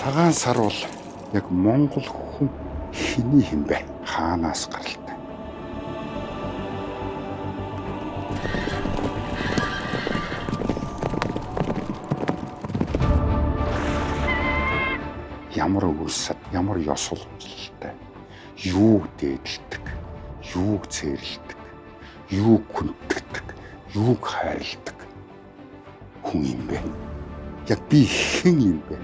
Цагаан сар бол яг Монгол хүн хэний хэм бэ? Хаанаас гаралтай? Ямар үйлсэд, ямар ёс сурталчилтай, юуг дээдэлдэг, юуг цэрлдэг, юуг хүндэтдэг, юуг хайрладаг хүн юм бэ? Яг би хэн юм бэ?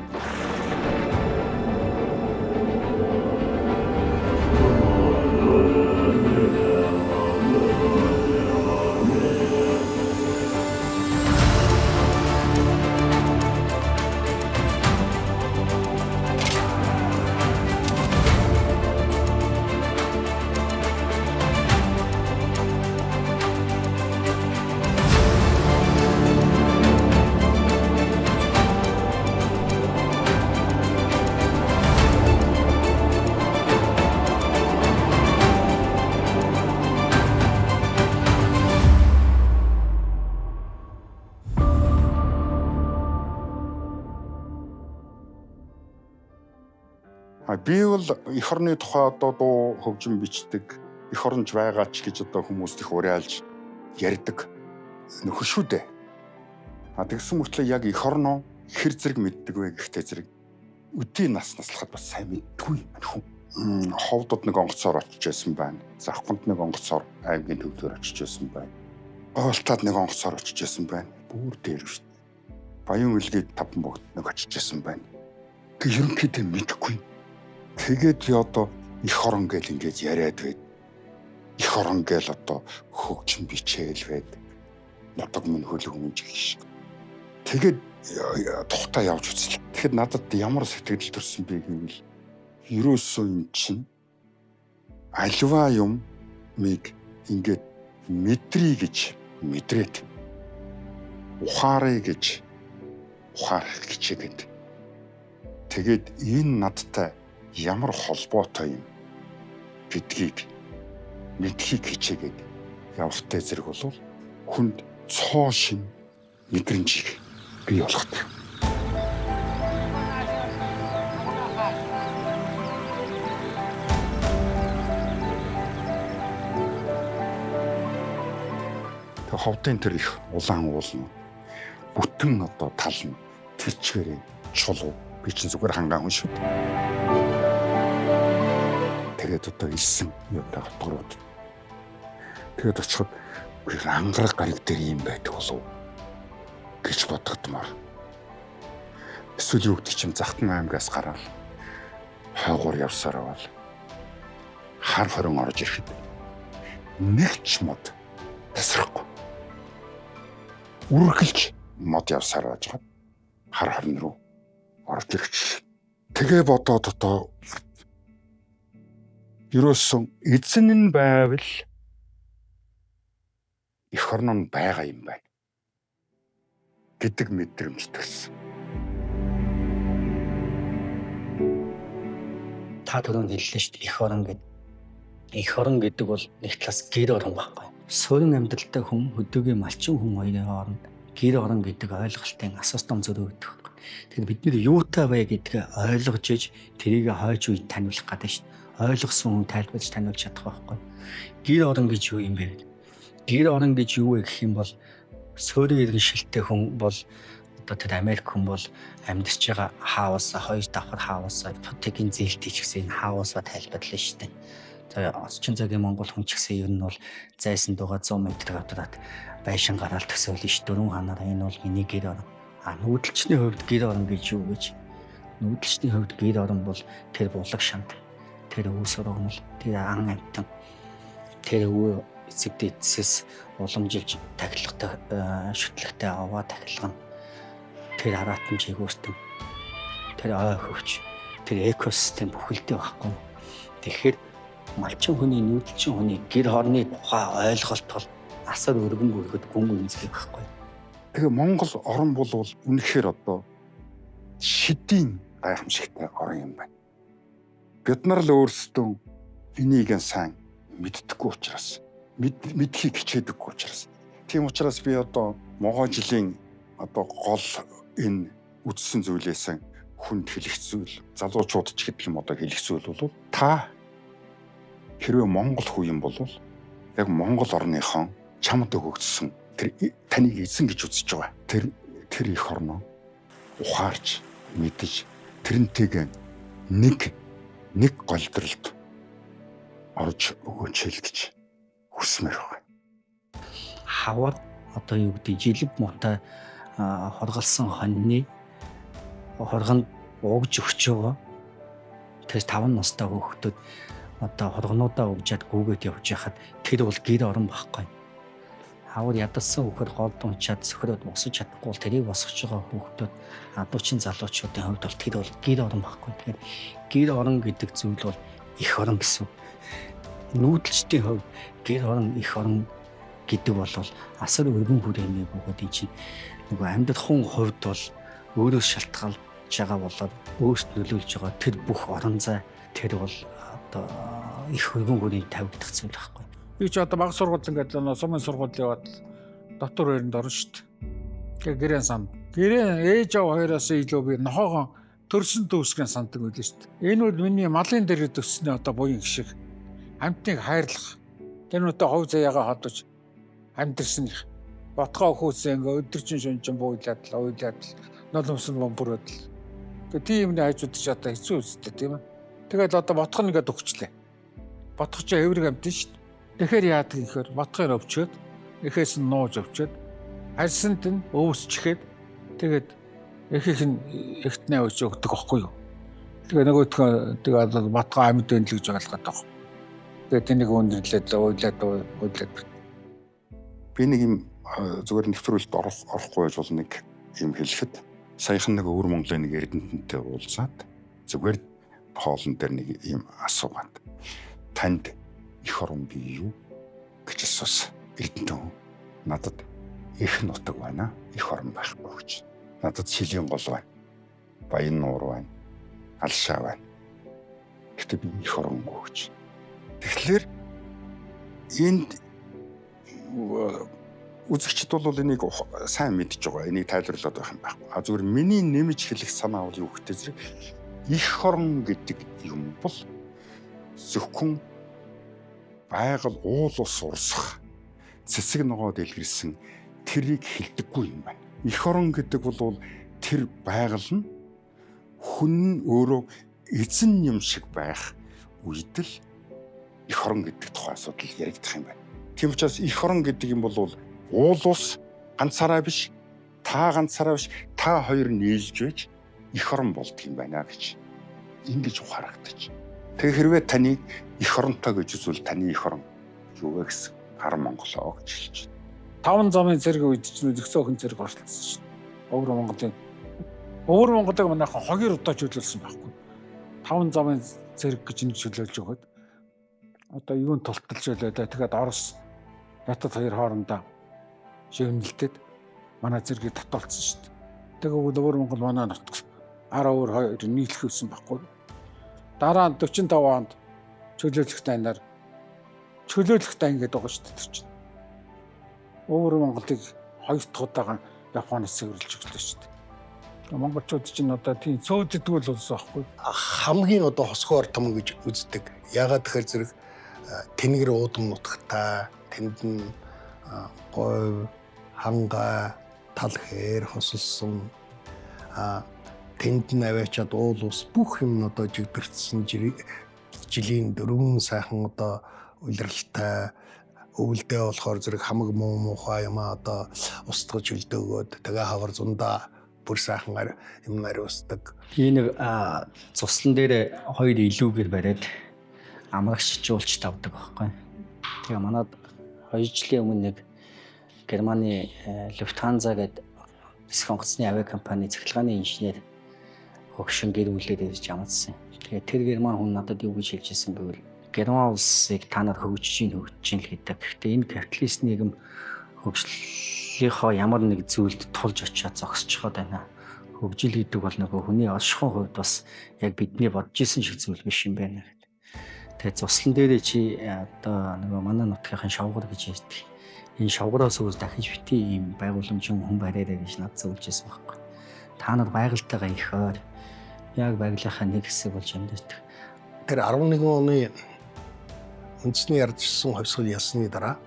Би бол эх орны тухай одоо дуу хөгжим бичдэг, эх оронч байгаа ч гэж одоо хүмүүст их уриалж ярьдаг нөхөр шүү дээ. Тэгсэн мөртлөө яг эх орноо хэр зэрэг мэддэг вэ гэхдээ зэрэг өдийн нас наслахад бас сайн мэддэггүй хүн. Ховдод нэг онгоцоор очиж байсан байна. Завханд нэг онгоцоор аймгийн төвлөөр очиж байсан байна. Гоолтад нэг онгоцоор очиж байсан байна. Бүр дээр шүү дээ. Баян үлгээд таван богд нэг очиж байсан байна. Тэг ерөнхийдөө мэдхгүй. Тэгээд одоо эх орон гэл ингэж яриад байд. Эх орон гэл одоо хөгжим бичээл байд. Нутаг минь хөлөг өмж гэж. Тэгээд тухтаа явж үзлээ. Тэгэхэд надад ямар сэтгэл төрсөн бэ гэвэл ерөөсөө юм чинь альва юмыг ингээд мэдрий гэж мэдрээд ухаарай гэж ухаарах гэчээгээд тэгээд энэ надтай ямар холбоотой юм гэдгийг мэдхийг хичээгээд явахтай зэрэг бол хүнд цоо шин мэдрэмжийг бий болгодог. Тэг ховдын тэр их улаан уулна бүтэн одоо тал нь тэр чигээрээ чулуу би чинь зүгээр хангаан хүн шүү. Тэгээд одоо илсэн юутай хатгорууд. Тэгээд очиход ангараг гариг дээр юм байдаг болов гэж бодогдмоор. Эсвэл юу гэдэг чим Захтан аймгаас гараад хойгоор явсаар бол хар хорон орж ирэхэд нэг ч мод тасрахгүй. Үргэлж мод явсаар байжгаад хар хорон руу орж ирчих. Тэгээ бодоод одоо ерөөсөн эзэн нь байвал эх орн нь байгаа юм байна гэдэг мэдрэмж төрсөн. Та түрүүнд хэллээ шүү дээ эх орн гэдэг. Эх орн гэдэг бол нэг талаас гэр орн байхгүй. Суурин амьдралтай хүн, хөдөөгийн малчин хүн хоёрын хооронд гэр орн гэдэг ойлголтын асууж том зөрүү өгдөг. Тэгэхээр бид нэр юутай вэ гэдгээ ойлгож иж тэрийг хойч үед таниулах гэдэг шүү дээ. Ойлгосон хүн тайлбарж таниулж чадах байхгүй. Гэр орн гэж юу юм бэ? Гэр орн гэж юу вэ гэх юм бол суурин иргэншилтэй хүн бол одоо тэр Америк хүн бол амьдарч байгаа хааваасаа хоёр давхар хааваасаа ипотекийн зээлтэй ч гэсэн энэ хааваасаа тайлбарлана шүү дээ. За орчин цагийн Монгол хүн ч гэсэн ер нь бол зайсан дугаа 100 м авдраад байшин гараал төсөөлнө ш 4 ханаараа энэ бол миний гэр орн. Нүүдэлчний хувьд гэр орн гэж юу гэж? Нүүдэлчний хувьд гэр орн бол тэр булаг шанд, тэр өвс ургамал, тэр ан амтан, тэр өвөө эцэг дээдсээс уламжилж тахилгатай шүтлэгтэй аваа тахилгана. Тэр аратан жигүүртэн, тэр ой хөвч, тэр экосистем бүхэлдээ байхгүй. Тэгэхээр малчин хүний, нүүдэлчин хүний гэр орны тухай ойлголт бол асар өргөн бүргэд гүн үнэлэх байхгүй. Тэгээ Монгол орн бол үнэхээр одоо шидийн гайхамшигтай орн юм байна. Бид нар л өөрсдөө энийг сайн мэддэггүй учраас мэдхийг хичээдэггүй учраас тийм учраас би одоо могоо жилийн одоо гол энэ үдсэн зүйлээс хүнд хэлэх зүйл, залуучууд ч гэдэг юм одоо хэлэх зүйл бол та хэрвээ Монгол хүү юм бол яг Монгол орныхон чамд өгөгдсөн тэр таныг эзэн гэж үзэж байгаа. Тэр их орноо ухаарч мэдэж тэрнтэйг нэг голдролд орж өгөөч л гэж хүсмээр байна. Хавар одоо юу гэдэг жилб муутай хорголсон хоньны хоргонд угж өгч байгаа. Тэгээс 5 настай хүүхдүүд одоо хоргонуудаа угжаад гүгээд явж яхад тэр бол гэр орон байхгүй. Хавар ядсан хүүхэд голд унчаад сөхрөөд босож чадахгүй бол тэрийг босгож байгаа хүүхдүүд адуучин залуучуудын хувьд бол тэр бол гэр орон байхгүй. Тэгэхээр гэр орон гэдэг зүйл бол их орон гэсэн. Нүүдэлчдийн хувьд гэр орон их орон гэдэг бол асар өргөн хүрээний бөгөөд энэ чинь нөгөө амьдрахын хувьд бол өөрөөс шалтгаалж байгаа болоод өөрт нөлөөлж байгаа тэр бүх орон зай тэр бол одоо их өргөн хүрээний тавигдах зүйл байхгүй. Би ч одоо баг сургууль ингээд сумын сургууль яваад дотор байранд орно шүү дээ. Тэгээ гэрэн сан. Гэрэн ээж аав хоёроос илүү би нохоогоо төрсөн төвсгэн санддаг байлаа шүү дээ. Энэ бол миний малын дээр төссөний одоо буян шиг амьтныг хайрлах. Тэрнүүтээ хов заяагаа хадаж амьдэрсэн их. Ботгоо хөөсөн ингээ өдөржин шөнжин бууйлаад noloмсон бомбөрөөд л. Тэгээ тиймний хажууд ч одоо хэцүү үстэй тийм ээ. Тэгэл одоо ботго нэгэд өгчлээ. Ботго ч эврэг амьтан шүү дээ. Тэгэхээр яадаг гэхээр ботгоор өвчөөд эхээс нь нууж өвчөөд арьсанд нь өвсчихэд тэгээд эхийнх нь эхтнээ өч өгдөг байхгүй юу. Тэгээ нөгөөдхөө тэгээд ботгоо амьд байна л гэж ойлгоод байгаа. Тэгээд энийг өндөрлээд уйлаад би нэг юм зүгээр нэвтрүүлэлт орохгүй байж бол нэг юм хэлэхэд саяхан нэг өвөр Монголын нэг эрдэнтэнтэй уулзаад зүгээр хоолн дээр нэг юм асуугаад танд их орон бий юу гэж асуусан. Эрдэнтэн надад их нутаг байна. Их орон байхгүй гэж. Надад Шилийн гол байна. Баян нуур байна. Алшаа байна. Гэтэ би их оронгүй гэж. Тэгэхээр энд үзэгчд бол энийг сайн мэдж байгаа. Энийг тайлбарлаад байх юм байхгүй. Зүгээр миний нэмж хэлэх санаа бол юу гэхтэй зэрэг их орон гэдэг юм бол зөвхөн байгаль уул ус урсах цэцэг ногоо дэлгэрсэн тэрийг хэлдэггүй юм байна. Их орон гэдэг бол тэр байгаль нь хүн өөрөө эзэн юм шиг байх үед л их орон гэдэг тухай асуудал яригдах юм байна. Тийм учраас их орон гэдэг юм бол уул ус ганцаараа биш, та ганцаараа биш, та хоёр нийлж байж их орон болдго юм байна гэж ингэж ухаарагдаж. Тэгээ хэрвээ таны их оронтой гэж үзвэл таны их орон юу вэ гэсэн гар Монголоо гэж хэлж байна. 5 замын зэрэг үед чинь зөксөө охин зэрэг оролцсон шүү дээ. Өвөр Монголыг манайхан 2 удаа чөлөөлсөн байхгүй. 5 замын зэрэг гэж нэг чөлөөлж өгöd. Одоо юунд тулталж байлаа да. Тэгэхээр Орос Хятад хоёр хоорондоо шивнэлтэд манай зэргийг татуулсан шүү дээ. Тэгээ өвөр Монгол манай нутг 12 нийлэх байсан байхгүй. Дараа нь 45 онд чөлөөлөх дайнаар чөлөөлөх дайн гэдэг байгаа шүү дээ тэр чинь. Өвөр Монголыг 2 дахь удаага Японоос цэвэрлж өглөө шүү дээ. Монголчууд чинь одоо тийм цөөддөг л болсон байхгүй. Хамгийн одоо хосгоор том гэж үздэг. Яагаад тэгэхээр зэрэг тэнгэр уудам нутагтай тэнд нь говь, ханга, тал хээр хосолсон тэнд нь аваачаад уул ус бүх юм одоо жигдэрсэн жилийн 4 сайхан одоо улиралтай өвөлдөө болохоор зэрэг хамаг муухай юм одоо устгаж өлдөөгөөд тэгээ хавар зундаа бүр сайхан юм ариусдаг. Энэ нэг цуслан дээр 2 илүүгээр бариад амрагч жуулч тавдаг байхгүй. Тэгээ манад 2 жилийн өмнө нэг Германы Lufthansa гэдэг хэсэг онгоцны авиакомпани цахилгааны инженер хөгшин гэр бүлээр ирж амжсан. Тэгээ тэр герман хүн надад юу гэж хэлж ирсэн гэвэл Герман улсыг та нар хөгжиж л гэдэг. Гэхдээ энэ капиталист нийгэм хөгжлийнхоо ямар нэг зүйлд тулж очиад зогсож байгаа даа. Хөгжил гэдэг бол нөгөө хүний оршихуйн хувьд бас яг бидний бодож исэн шиг зүйл биш юм байна гэдэг. Тэгээ цуслан дээрээ чи одоо нөгөө манай нутгийн шавгар гэж ярьдаг. Энэ шавгараас өөр дахиж бити ийм байгууламжийн хүн бариараа гэж над зөвлөж байсан байхгүй. Та нар байгальтайгаа их ойр яг байгалийнхаа нэг хэсэг болж амьдардаг. Тэр 11 оны үндэсний ярьжсэн хувьсгал ялсны дараа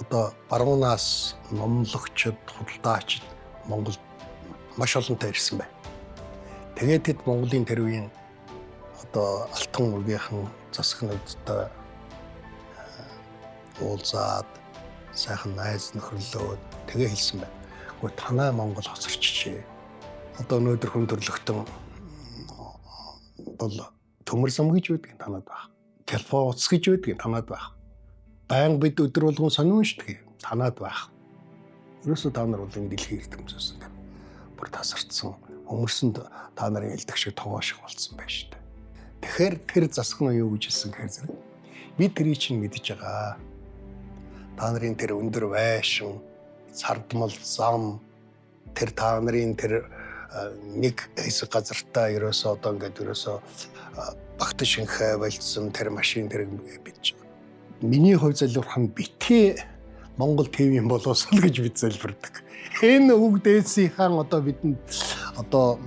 одоо баруунаас номлогчд, худалдаачид Монголд маш олонтой ирсэн байна. Тэгээд тэд Монголын тэр үеийн одоо алтан үргийнхэн засагнуудтай уулзаад сайхан найз нөхөрлөөд тэгээ хэлсэн байна. Гэхдээ танай Монгол хоцорчжээ. Одоо өнөөдөр хүн төрлөختөн бол төмөр зам гэж үүдгийг танаад баг. Телефон утас гэж үүдгийг танаад баг. Баян бид өдөр болгон сонирн штеп танаад байх. Ерөөсөө та нар бол энэ дэлхийн ертөнцөөс бүр тасарсан өмөрсөнд та нарын элдэх шиг тогоо шиг болсон байна штеп. Тэгэхээр тэр засах нь юу гэж хэлсэн гэхээр зэрэг би тэрийг чинь мэдж байгаа. Та нарын тэр өндөр байшин, сардмал зам, тэр та нарын тэр нэг хэсэг газартаа ерөөсөө одоо ингээд ерөөсөө багт шинхэ болцсон тэр машин тэр бич. Миний хувь залбирх нь битгий Монгол ТV-ийн боловсрол гэж бид залбирдаг. Энэ үг дээдсийнхэн одоо бидэнд одоо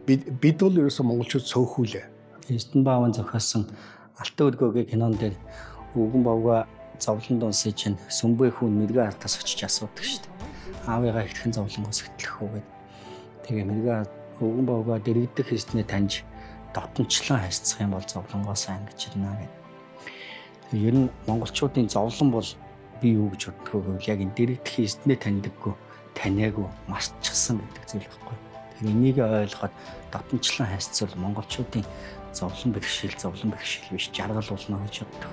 бид бол ерөөсөө монголчууд цөөхүүлээ. Эрдэнэ Бааван зохиосон Алтан өргөөгийн кинон дээр өвгөн бавга зовлон дунсыг чинь сүмбэ хүн мэрэгэн артаас очиж асуудаг шүү дээ. Аавыгаа ихтгэн зовлонгоос хөтлөх үү гэдэг. Тэгээ мэрэгэн өвгөн бавга дэрэгдэх хэсгнээ таньж дотнчлан хайцсах юм бол зовлонгоос ангиж ирнэ гэдэг. Тэгээ ер нь монголчуудын зовлон бол би юу гэж боддог вэ? Яг энэ дэрэгдэх хэсгнээ таньдаггүй, таниагүй, марцчихсан гэдэг зүйл байхгүй. Тэгээ энийг ойлгоход дотнчлан хайцсвал монголчуудын зовлон бэрхшээл биш жаргал болно гэж боддог.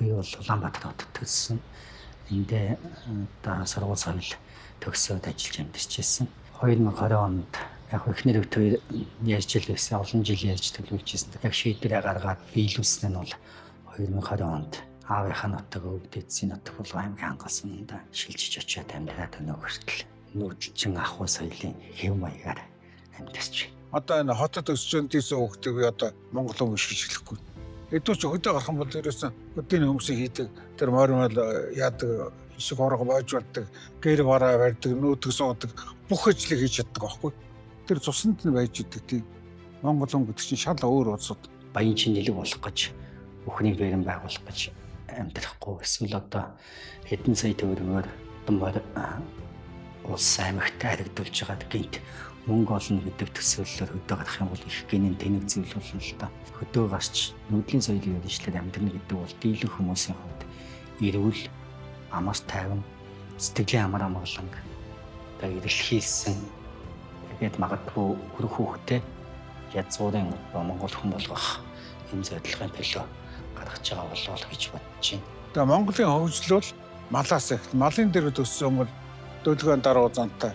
Би бол Улаанбаатар хотод төссөн. Эндээ дараа сургууль соёл төгсөөд ажиллаж амьдарч байсан. 2020 онд яг эхнэр өвтөр ярьж л байсан, олон жил ярьж төлөвлөж байсан. Яг шийдвэрээ гаргаад биелүүлсэн нь бол 2020 онд аавынхаа нутаг өвдөдсийн нутаг бол аймгийн хангалтсанд шилжиж очиод амьдраад өнөө хүртэл нүүжчин ахуй соёлын хэв маягаар амьдарч. Одоо энэ хотод өсчөн тийсэн хүүхдийг би одоо Монгол хүн биш гэж хэлэхгүй. Эдгээр ч хөдөө гарах юм бол ерөөсөн өдний хүмүүсийг хийдэг, тэр мормал яадаг, ишиг орго боож барьдаг, гэр бараа барьдаг, нүүдг суудаг, бүх ажлыг хийж чаддаг байхгүй. Тэр цуснд нь байж идэг тийм Монгол хүн гэдэг чинь шал өөр улсууд. Баян чин нэлэг болох гэж, бүхний бэрэн байгуулах гэж амьдрахгүй. Эсвэл одоо хэдэн сая төгрөгөөр думаар улс аймагт харигдуулж байгаад гинт мөнгө олно гэдэг төсөөллөөр хөдөө гарах юм бол их гинийн тэнэг зүйл болно л да. Хөдөө гарч нүүдлийн соёлын үйлчлэлээр амьдрна гэдэг бол дийлэн хүмүүсийн хувьд эрүүл, амар тайван, сэтгэлийн амар амгалан эрэлхийлсэн тэгээд магадгүй хөрөх хүүхдээ язгуурын монгол хүн болгох юм зорилгын төлөө гаргаж байгаа болов гэж бодож байна. Тэгээ Монголын хөгжил бол малаас их малын дээр төссөн бол дөлгөөн даруй зантай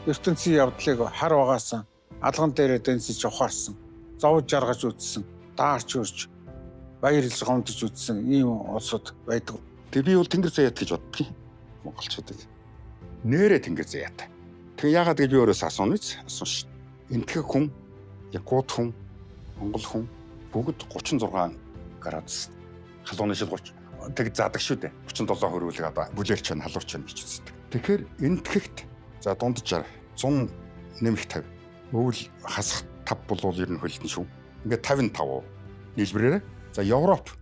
ертөнцийн явдлыг хар угаасан, алган дээрээ дэнсэж ухаарсан, зовж жаргаж үтсэн, даарч өрж, баяр илс гомдож үтсэн ийм улсууд байдаг. Тэгээ би бол тэнгэр заяат гэж боддог юм. Монголчуудыг нэрээ тэнгэр заяат. Тэгээ яагаад гэж би өөрөөс асууна шүү. Энтгэх хүн, якут хүн, монгол хүн бүгд 36 градус халууны шил 30 тэг заадаг шүү дээ. 37 хөрвүүлэг одоо бүлээлч нь халуурч нь гэж үздэг. Тэгэхээр энтгэхт за дунджаар 100 нэмэх 50. Өвөл хасах 5 болвол ер нь хөлдөн шүү. Ингээд 55 нийлбэрээрээ. За Европ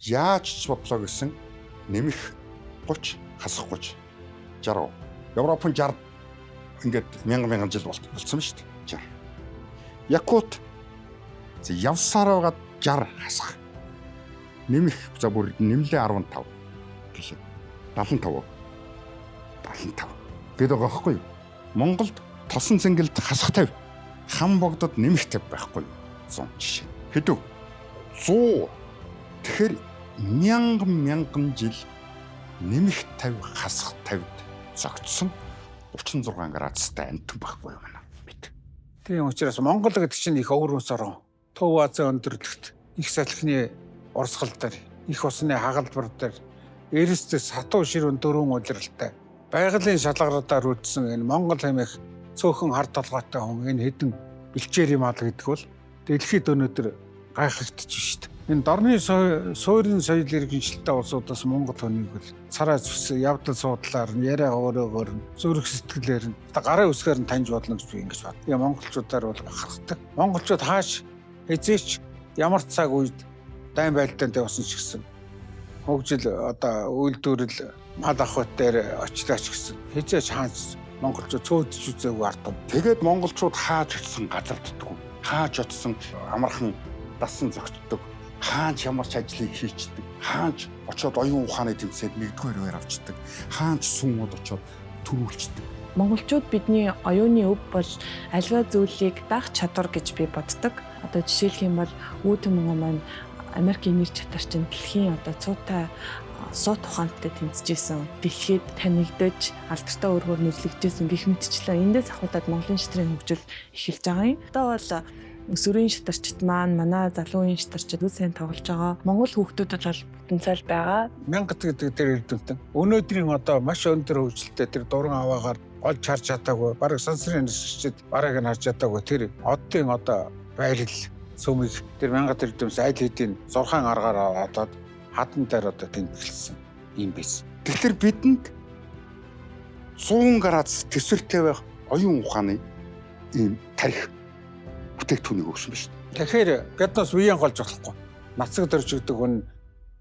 яаж ч бодлоо гэсэн нэмэх 30 хасах 30 60. Европын 60 ингээд мянган жил болцсон шүү дээ. 60. Якут явсаар байгаа 60 хасах. Нэмэх за бүр нэмлээ 15 гэсэн. 75. 75. Бид байгаа байхгүй юу? Монголд тосон цэнгэлд хасах 50. Хам богдод нэмэх 50 байхгүй юу? 100 жишээ. Хэдүү? 100. Тэгэхээр мянган жил нэмэх 50 хасах 50-д зогтсон 36 градустай амтан байхгүй юу манай бид. Тийм учраас Монгол гэдэг чинь их өвөрмөс орон. Төв Азийн өндөрлөгт их салхины урсгалдар, их усны хагалбар дээр эрсдэл сатуу ширүүн дөрвөн улиралтай байгалийн шалгаруудаар үүдсэн энэ Монгол хэмээх цөөхөн хар толгойтой хүн энэ хэдэн бэлчээр юм аа гэдэг бол дэлхийд өнөөдөр гайхагдчих шүү дээ. Энэ дорны суурин соёл иргэншилтэй улсуудаас Монгол хүнийг бол царай зүс явдал суудлаар нь яриа өөрөөр нь зүрх сэтгэлээр нь гарын үсгээр нь таньж болно гэж би ингэж бат. Тэгээ монголчуудаар бол бахархдаг. Монголчууд хааш эзээч ямар цаг үед дайн байлдаанд явсан ч гэсэн хөгжил одоо үйлдвэрлэл мал ахуйт дээр очлаач гэсэн хизээч хаанч монголчууд цөөдөж үзээгүй ард юм. Тэгээд монголчууд хааж очсон газар дутдаг. Хааж очсон амархан дасан зогтдог. Хаанч ямар ч ажлыг хийчдэг. Хаанч очоод оюун ухааны тэмцээд 1-р үеэр авчдаг. Хаанч сүмүүд очоод төрүүлчдэг. Монголчууд бидний оюуны өв болж альва зүйлийг даах чадвар гэж би боддог. Одоо жишээлх юм бол үүдэн маань Америкийн нэр чатар чинь дэлхийн одоо цуутай сууд ухаантай тэмцэжсэн. Дэлхийд танигдаж алдартай өргөөр нэрлэгдсэн гэх мэтчлэн эндээс ахуулаад Монголын шатрын хөгжил эхэлж байгаа юм. Одоо бол өсвөрийн шатарчид маань манай залуугийн шатарчид үл сайн тоглож байгаа. Монгол хүүхдүүдэд бол потенциал байгаа. Мянгат гэдэг дээр эрдэмтэн. Өнөөдрийн одоо маш өндөр хөгжилтэй тэр дуран аваагаар олж харж чадаагүй. Бараг сансрын нисчид бараг нь харж чадаагүй. Тэр оддын одоо байрал сүмийг тэр мянгат эрдэмтэн аль хэдийн зурхаан аргаар аваад хадан дээр одоо тэмдэглэсэн юм биш. Тэгэхээр бидэнд 100 градус төсөлтэй байх оюун ухааны ийм тарих бүтээгдэхүүнийг өгсөн ба шүү дээ. Тэгэхээр гаднаас үеийн голж болохгүй. Нацаг дөрж өгдөг хүн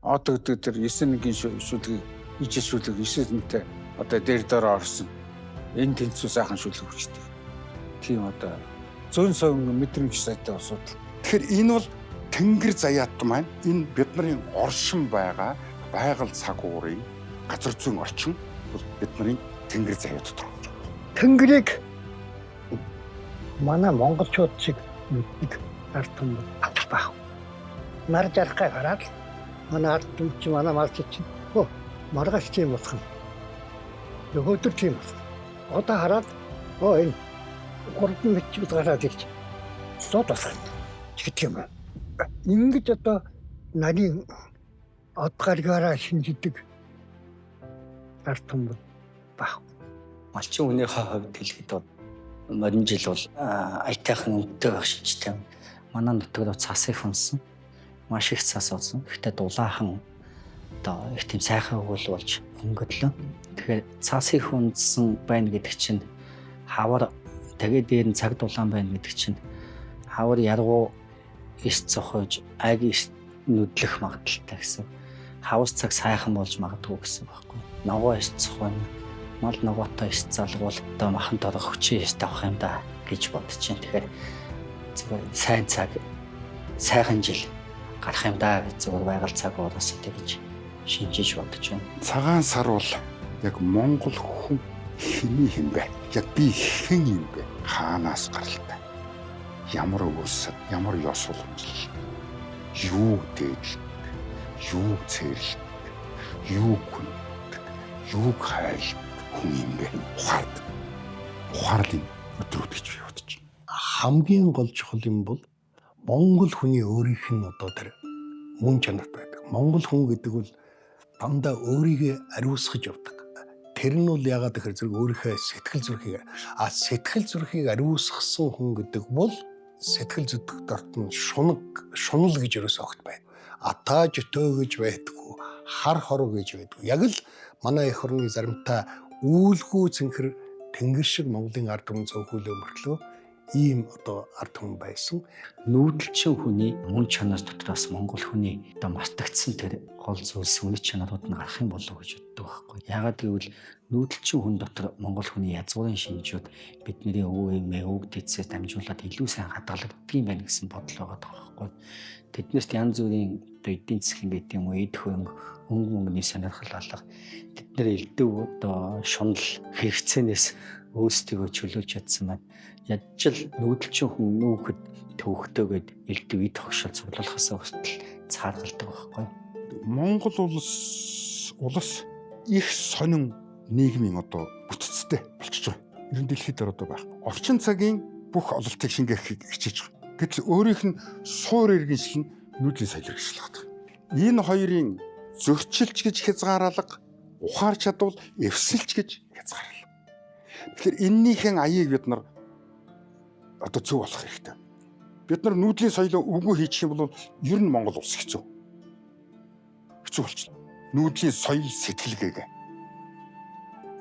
одоо гэдэг тэр 9-1-ийн шүлгийг ижил шүлэг 9-нтэй одоо дээр орсон. Энэ тэнцүү сайхан шүлэг хүчтэй. Тийм одоо зүүн совин мэдрэмж сайтай асуудал. Тэгэхээр энэ бол тэнгэр заяат маань энэ бидний оршин байгаа байгаль цаг уурын газар зүйн орчин бол бидний тэнгэр заяа дотор. Тэнгэрийг манай монголчууд шиг мэддэг ард түмэн баталбах. Нар жаргахыг хараад манай ард түмэн чи манай малч чинь маргааш тийм болох юм. Нөгөөдөр тийм болох. Одоо хараад энэ гурван мэт гараад ирж сууд болох гэдэг юм. Ингэж одоо нарийн од гаргаараа шинждэг ард түмэн бах. Малчин хүний хувьд хэлэхэд бол морин жил бол аятайхан үнэтэй байх шижтэй. Манай нутагт цаас их унсан. Маш их цаас унсан. Гэхдээ дулаахан одоо их тийм сайхан өгөл болж өнгөдлөө. Тэгэхээр цаас их унсан байна гэдэг чинь хавар тэгээд дээр нь цаг дулаан байна гэдэг чинь хавар яргуу эс цохож аг нүдлэх магадaltaй гэсэн. Хавс цаг сайхан болж магадгүй гэсэн байхгүй. Ногоо эс цохоо мал ногоотой эс залгуул одоо махан дорох хүчээ эс тавах юм да гэж бодож чинь. Тэгэхээр зүгээр сайн цаг сайхан жил гарах юм да гэж зүгээр байгаль цаг ураас тэгж шинжиж бодож байна. Цагаан сар бол яг монгол хүн хэний юм бэ? Яг би хэн юм бэ? Хаанаас гаралтай? Ямар өгөөс, ямар ёс уламжлал? Юу дээд? Юу цэрлэг? Юу хүн? Юу хайл хүн юм бэ? Ухаарлын өдрүүд гэж би бодож байна. Хамгийн гол чухал юм бол монгол хүний өөрийнх нь одоо тэр мөн чанарт байдаг. Монгол хүн гэдэг бол дандаа өөрийгөө ариусгаж явдаг. Тэр нь бол яагаад гэхээр зэрэг өөрийнхөө сэтгэл зүрхийг ариусгасан хүн гэдэг бол сэтгэл зүтгэх дортон шунал гэж ерөөсөө огт байна. Атаа жөтөө гэж байдаггүй, хар хорог гэж байдаггүй. Яг л манай эх орны заримтай үүлгүй цэнхэр тэнгэр шиг Монголын ард түмэн цөөхөлөө мөртлөө ийм одоо ард түмэн байсан. Нүүдэлчин хүний мөн чанар дотроос монгол хүний одоо мартагдсан тэр гол зүйлс үнэт чанарууд нь гарах юм болов уу гэж боддог байхгүй. Яагаад гэвэл нүүдэлчин хүн дотор монгол хүний язгуурын шинжүүд бидний өвөө эмээ өвөг дээдсээс дамжуулаад илүү сайн хадгалагддаг юм байна гэсэн бодол байгаа байхгүй. Тэднэрт янз бүрийн одоо эдийн засгийн гэдэг юм уу эд хөрөнгө мөнгөний сонирхол алга тэд нэр элдв одоо шунал хэрэгцээнээс өөрсдөө чөлөөлж чадсан байна. Ядчил нүүдэлчин хүн нүүхэд төвхтөөгээд элдв эд хогшил цуглуулахаас хүртэл цааргалдаг байхгүй. Монгол улс их сонин нийгмийн одоо бүтцтэй болчихж байгаа. Ер нь дэлхийд одоо байхгүй. Орчин цагийн бүх ололтыг шингээх хичээж байгаа. Гэтэл өөрийнх нь суур иргэншил нь нүүдлийн соёл хэрэгжүүлэх. Энэ хоёрын зөрчилч гэж хязгаарлага, ухаар чадвал эвсэлч гэж хязгаарлага. Тэгэхээр эннийхэн аяыг бид нар одоо зөв болох хэрэгтэй. Бид нар нүүдлийн соёлоо үгүй хийчих юм бол ер нь Монгол улс хэцүү. Хэцүү болчихно. Нүүдлийн соёл сэтгэлгээгээ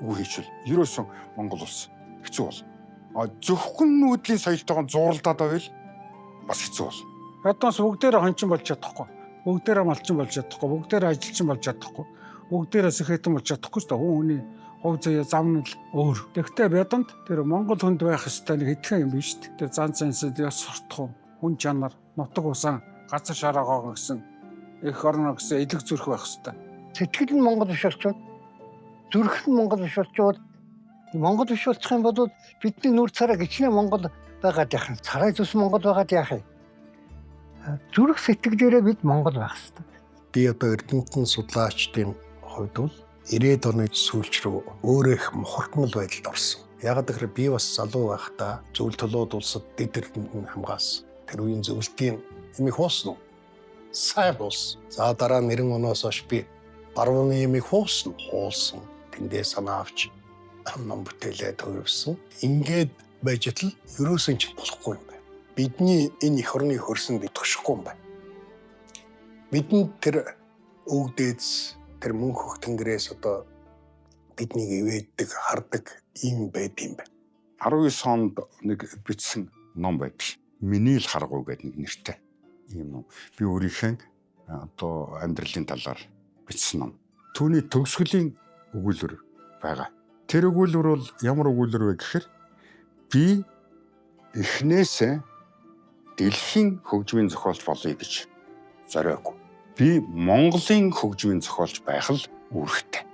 үгүй хийчихвэл ерөөсөн Монгол улс хэцүү болно. Зөвхөн нүүдлийн соёлтойгоо зууралдаад байвал бас хэцүү болно. Ядаас бүгдээрээ хончин болж чадахгүй. Бүгдээрээ малчин болж чадахгүй. Бүгдээрээ ажилчин болж чадахгүй. Бүгдээрээ сэхэтэн болж чадахгүй шүү дээ. Хүний хувь заяа зам нь өөр. Тэгвэл бяданд тэр Монгол хүнд байх ёстой нэг хэдхэн юм биш үү? Тэр зан зансад ёс суртахуун, хүн чанар, нутаг усан, газар шараагаа гэсэн их орно гэсэн элэг зүрх байх ёстой. Сэтгэл нь Монгол биш болчихвол зүрх нь Монгол биш болчихвол Монгол биш болчих юм бол бидний нүр царай гिचнээ Монгол байгаад яах вэ? Царай зүс Монгол байгаад яах вэ? Зүрх сэтгэлээрээ бид Монгол байх хэрэгтэй. Би одоо эрдэмтэн судлаачдын хувьд бол 90-ад оны сүүлч рүү өөрөө их мухархмал байдалд орсон. Ягаад гэхээр би бас залуу байхдаа зөвл толгойд улсад дэд эрдэмтэн хамгаалсан. Тэр үеийн зөвлөлтийн эмийг хуусан уу? Сайн хуусан. За дараа 90 оноос хойш би барууны эмийг хуусан. Тэндээ санаа авч ном бүтээлээ төвөрсөн. Ингээд байж тал ерөөсөн ч болохгүй юм байна. Бидний энэ их орны хөрсөнд итгэхгүй юм байна. Бидэнд тэр өвгдөөс тэр мөнх хөх тэнгэрээс одоо биднийг ивэддэг, хардаг юм байд юм байна. 19 онд нэг бичсэн ном байдаг. Миний л харгуу гэдэг нэг нэртэй ийм ном. Би өөрийнхөө одоо амьдралын талаар бичсэн ном. Түүний төгсгөлийн өгүүлбэр байгаа. Тэр өгүүлбэр бол ямар өгүүлбэр вэ гэхээр би эхнээсээ дэлхийн хөгжмийн зохиолч болъё гэж зориогүй. Би Монголын хөгжмийн зохиолч байх л үүрэгтэй.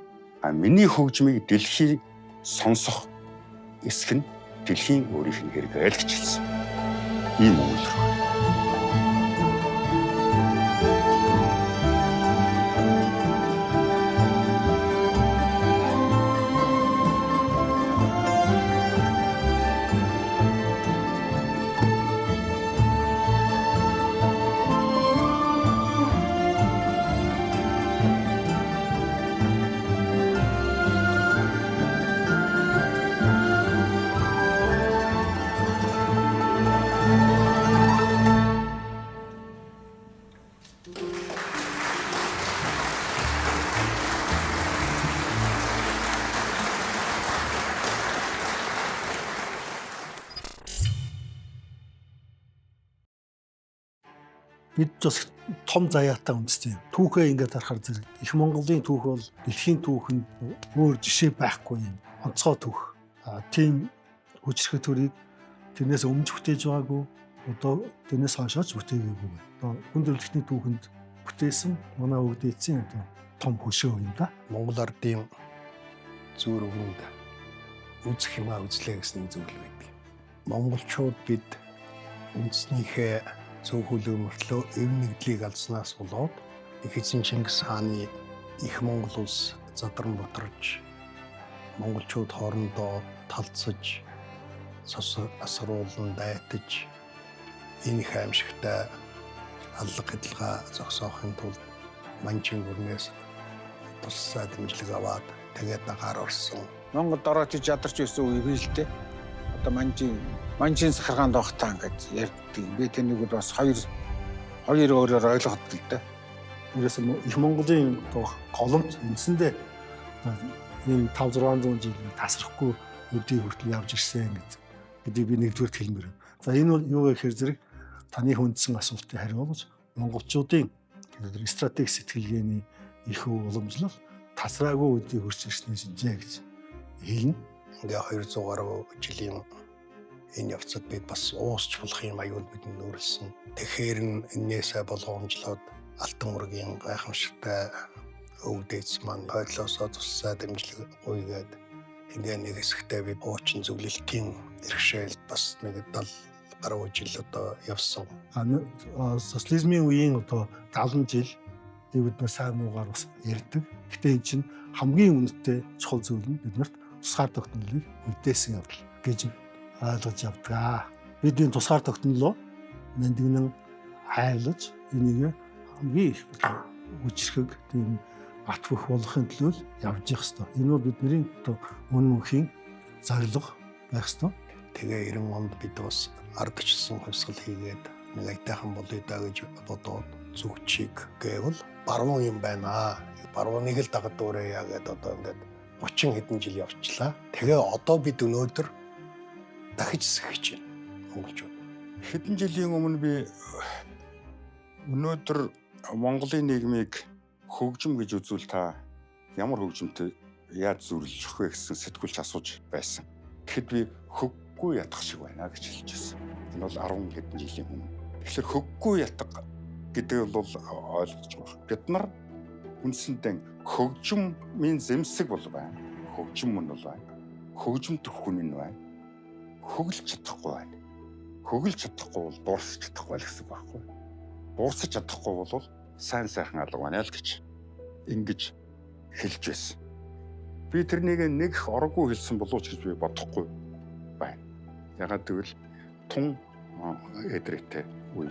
Миний хөгжмийг дэлхий сонсох эсэх нь дэлхийн өөрийнх нь хэрэгээ л гэж хэлсэн. Ийм өгүүлбэр. Бид бас том заяатай үндэстэй. Түүхээ ингээд харахаар зэрэг их Монголын түүх бол дэлхийн түүхэнд өөр жишээ байхгүй юм. Онцгой түүх. Тийм хүчрэх төрийг тэрнээс өмнө бүтээж байгаагүй. Одоо тэрнээс хойшооч бүтээгээгүй. Одоо хүн төрөлхтний түүхэнд бүтээсэн манай өвгдээцийн одоо том хөшөө юм да. Монгол ардын зүүр өвөнд үзэх юмаа үзлээ гэсэн зүйл байдаг. Монголчууд бид үндэснийхээ цөөхөлөө мөртлөө эв нэгдлийг алдснаас болоод их эзэн Чингис хааны их Монгол улс задран бутарж монголчууд хоорондоо талцаж цус асруулан дайтаж энэ их аимшигтай аллах хэдэлга зогсоохын тулд манчин гүрнээс тусаа дэмжлэг аваад тэгээд нагаар орсон. Монгол дороотж ядарч байсан үе л дээ. Одоо манжин сахаргаанд байхдаа ингээд ярьдаг. Би тэнийг бас хоёр өөрөөр ойлгоход л дээ. Ерөөсөө их Монголын голомт үндсэндээ ийм 500-600 жил тасрахгүй өдий хүртэл явж ирсэн гэдэг. гэдгийг би нэгдүгээр хэлмээр байна. За энэ бол юу гэхээр зэрэг таны хүндсэн асуултын хариу болж монголчуудын стратеги сэтгэлгээний их уламжлал тасраагүй үдийг хурц ирсний шинжээ гэж хэлнэ. Ингээ 200 гаруй жилийн энэ явцад бид бас уусч болох юм аюул бидэнд нөөрлсөн. Тэгэхээр энээсээ болгоомжлоод алтан ургийн гайхамшигтай өвдөц маань хойлоосоо туссаа дэмжлэг гуйгээд ингээ нэг хэсэгтээ бид уучин зөвлөлтийн иргэшээлд бас нэг 70 гаруй жил одоо явсан. Социализмын үеийн одоо 70 жил бид нар сайн муугаар бас ярьдаг. Гэтэ эн чинь хамгийн үнэтэй чухал зүйл нь биднэрт тусгаар тогтнолыг үдээсэн явдал гэж ойлгож явдаг. Бид энэ тусгаар тогтнолоо мэндгэн хайрлаж энийг хамгийн их хүчрхэг тийм бат бөх болохын төлөө явж явах хэрэгтэй. Энэ бол бидний одоо үн мөнхийн зорилго байх хэрэгтэй. Тэгээ 90 онд бид бас ардчилсан хувьсгал хийгээд нэг айтайхан болъё даа гэж бодоод зүгчийг гэвэл баруун юм байна. Барууныг л дагадуурэ яагаад одоо ингээд 30 хэдэн жил явчлаа. Тэгээ одоо бид өнөөдөр дахиж сэхэж байна. Монголчууд. Хэдэн жилийн өмнө би өнөөдөр Монголын нийгмийг хөгжим гэж үзвэл та ямар хөгжимтэй яаж зөвлөх вэ гэсэн сэтгүүлч асууж байсан. Тэгэхэд би хөггүй ятгах шиг байна гэж хэлж байсан. Энэ бол 10 хэдэн жилийн өмнө. Тэгэхээр хөггүй ятга гэдэг бол ойлгож байна. Бид нар үндсэндээ хөгжмийн зэмсэг бол байна. Хөгжим мөн бол байна. Хөгжимт хүн нь байна. Хөглөж чадахгүй байна. Хөглөж чадахгүй бол дуусах чадахгүй л гэсэн байхгүй. Дуусах чадахгүй бол сайн сайхан алга байна л гэж ингэж хэлж байсан. Би тэрнийг нэг ороггүй хэлсэн болов ч гэж би бодохгүй байна. Ягаад гэвэл тун эдрэтэй үе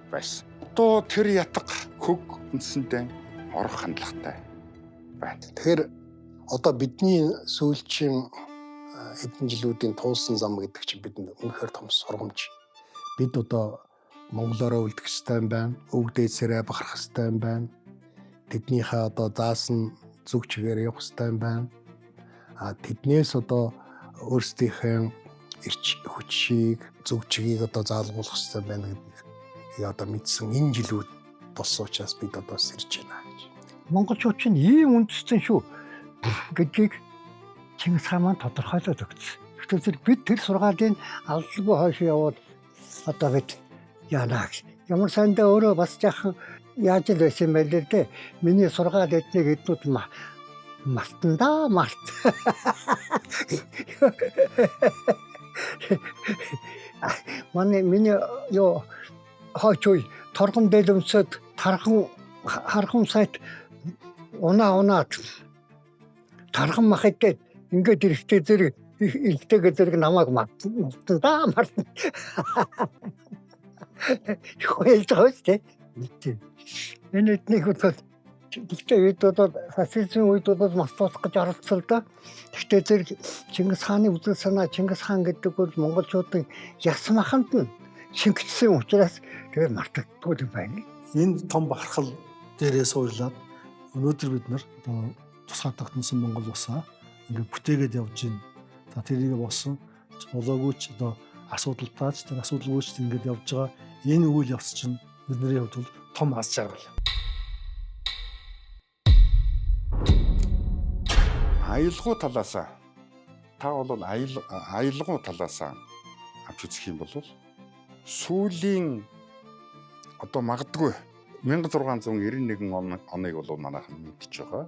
байсан. Одоо тэр ятга хөг үндсэндээ орох хандлагатай байна. Тэгэхээр одоо бидний сүүлчийн хэдэн жилүүдийн туулсан зам гэдэг чинь бидэнд үнэхээр том сургамж. Бид одоо монголоор үлдэх ёстой юм байна. Өг дээсээрээ бахарх ёстой юм байна. Тэднийхээ одоо заасан зүг чигээр явах ёстой юм байна. Тэднээс одоо өөрсдийнхээ эрч хүчийг, зүг чигийг одоо заалгуулах ёстой байна гэдгийг одоо мэдсэн энэ жилүүд болсон учраас бид одоо сэрж байна гэж. Монголчууд чинь ийм үндэстэн шүү гэдгийг Чингис хаан маань тодорхойлоод өгсөн. Тэгэхээр бид тэр сургаалын алалгүй хойш яваад одоо бид яана гэж. Ямар сандаа өөрөө бас яахан яаж л байсан юм бэ л дээ. Миний сургаал эднийг эднүүд мартандаа март. Миний ёо хойч торгон дэлэмсэд хархан сайт унаа тархан махад ингээд ирэхтэй зэрэг илтэйгээ зэрэг намайг мартандаа март. Хойлж байгаа шүү дээ. Энэ эднийг бол гэхдээ үед бол фашизмын үед бол мартуулах гэж оролцсон л да. Гэхдээ зэрэг Чингис хааны үзэл санаа Чингис хаан гэдэг бол монголчуудын яс маханд нь шингэсэн учраас тэгээд мартагдгүй юм байна. Энэ том бахархал дээрээ суурлаад өнөөдөр бид нар одоо тусгаар тогтносон Монгол улсаа ингээд бүтээгээд явж байна. За тэрийг болсон болоогүй ч одоо асуудалтаач тэр асуудалгүйч ингээд явж байгаа энэ үйл явц чинь бидний хувьд бол том аз жаргал. Аялгау талаасаа та бол аялгау талаасаа авч үзэх юм бол сүүлийн одоо магадгүй 1691 оныг бол манайхан мэдчихэж байгаа.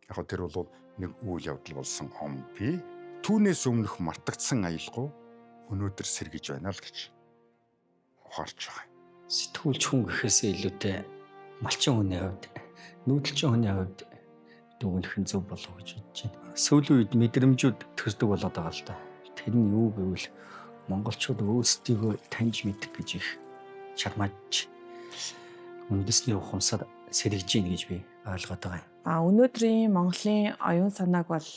Яг нь тэр бол нэг үйл явдал болсон он би түүнээс өмнөх мартагдсан аялгау өнөөдөр сэргэж байна л гэж ухаарч байгаа. Сэтгүүлч хүн гэхээсээ илүүтэй малчин хүний хувьд, нүүдэлчин хүний хувьд дүгнэх нь зөв болов гэж бодож байна. Сүүлийн үед мэдрэмжүүд төрдөг болоод байгаа л да. Тэр нь юу гэвэл монголчууд өөрсдийгөө таньж мэдэх гэж их чармааж үндэсний ухамсар сэргэж гин гэж би ойлгоод байгаа юм. Өнөөдрийн Монголын оюун санааг бол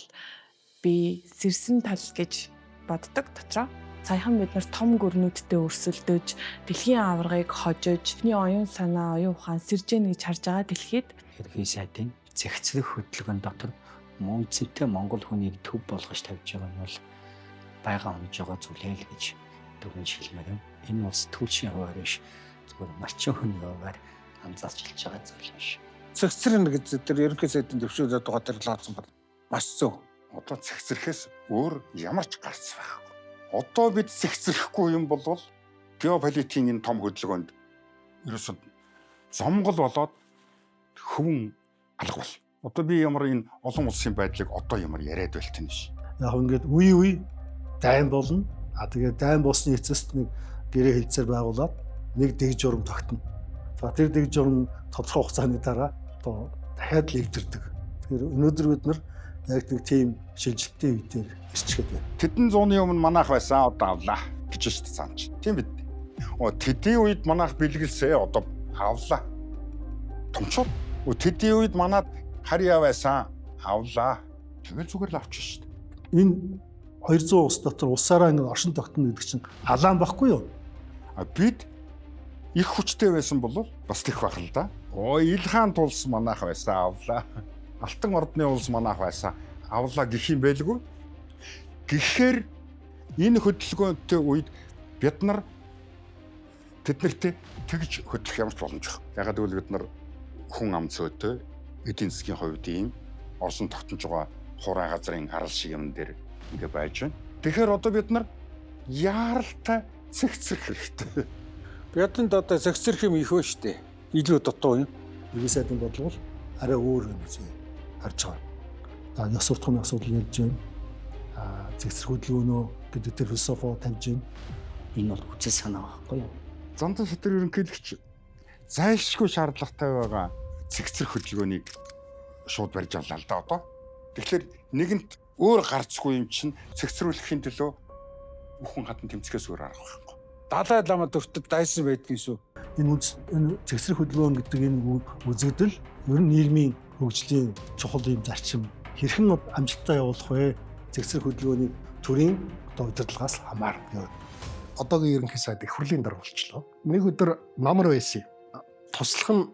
би сэрсэн тал гэж боддог дотроо. Саяхан бид нар том гүрнүүдтэй өрсөлдөж, дэлхийн аваргыг хожиж, бидний оюун санаа, оюун ухаан сэрж гин гэж харж байгаа дэлхийд Ерхий сайдын зэгцлэх хөтөлбөрийн дотор мөн цэнтэй Монгол хүнийг төв болгож тавьж байгаа нь бол байгаа онж байгаа зүйлээ л гэж дүгнж хэлмээр юм. Энэ бол сэтгүүлчийн хуваар биш зүгээр малчин хүний хуваар анзаарч хэлж байгаа зүйл биш. Цэгцэрнэ гэж тэр ерөнхий сайдын төвшөөд гадарлаасан бол маш зөв. Одоо цэгцэрхээс өөр ямар ч гарц байхгүй. Одоо бид цэгцэрхгүй юм бол геополитикийн энэ том хөдөлгөөнд ерөөсөд зомгол болоод хөвөн алга бол. Одоо би ямар энэ олон улсын байдлыг одоо ямар яриад байлтэн биш. Яг ингээд үе дайн болно. Тэгээд дайн болсны эцэст нэг гэрээ хэлцээр байгуулад нэг дэг журам тогтно. За тэр дэг журам тодорхой хугацааны дараа одоо дахиад л эвдэрдэг. Тэгэхээр өнөөдөр бид нар яг нэг тийм шилжилтийн үе дээр ирчгээд байна. Тэдэн зууны өмнө манайх байсан одоо авлаа гэж шүү дээ цаанч. Тийм бид. Тэдний үед манайх бэлгэлсээ одоо авлаа. Томчууд. Тэдний үед манад харьяа байсан авлаа. Тэгэл зүгээр л авчих шүү дээ. Энэ 200 ус дотор усаараа ингэ оршин тогтно гэдэг чинь алаан байхгүй юу? Бид их хүчтэй байсан бол бас их байх л да. Илхан тулс манайх байсан авлаа. Алтан ордны улс манайх байсан авлаа гэх юм байлгүй. Гэхдээ энэ хөдөлгөөнтэй үед бид нар тэднэртэй тэгж хөдлөх ямар ч боломжгүй. Ягаад гэвэл бид нар хүн ам цөөтэй эдийн засгийн хувьд ийм орсон тогтнож байгаа хураа газрын арал шиг юм дээр ингээ байж байна. Тэгэхээр одоо бид нар яаралтай цэгцэрх хэрэгтэй. Бидэнд одоо цэгцэрх юм их байна шүү дээ. Илүү дутуу юм. Ерөнхий сайдын бодлого арай өөр юм үзье. Харж байгаа. Ёс суртахууны асуудал ярьж байна. Цэгцэрх хөдөлгөөнөө гэдэг тэр философи тавьж байна. Энэ бол үцэл санаа байхгүй юу? Зандан сэдвэр ерөнхийлөгч зайлшгүй шаардлагатай байгаа цэгцэрх хөдөлгөөнийг шууд барьж авлаа л да одоо. Тэгэхээр нэгэнт өөр гарцгүй юм чинь цэгцрүүлэхийн төлөө бүхэн хатан тэмцэхээс өөр арга байхгүй. Далай лама төртөд дайсан байдгийн шүү. Энэ цэгцэрх хөдөлгөөн гэдэг энэ үзэгдэл ер нь нийгмийн хөгжлийн чухал юм зарчим хэрхэн амжилттай явуулах вэ? Цэгцэрх хөдөлгөөний төрийн одоо удирдлагаас хамаарна. Одоогийн ерөнхий сайд их хурлын дарга болчлоо. Нэг өдөр намар байсан. Туслах нь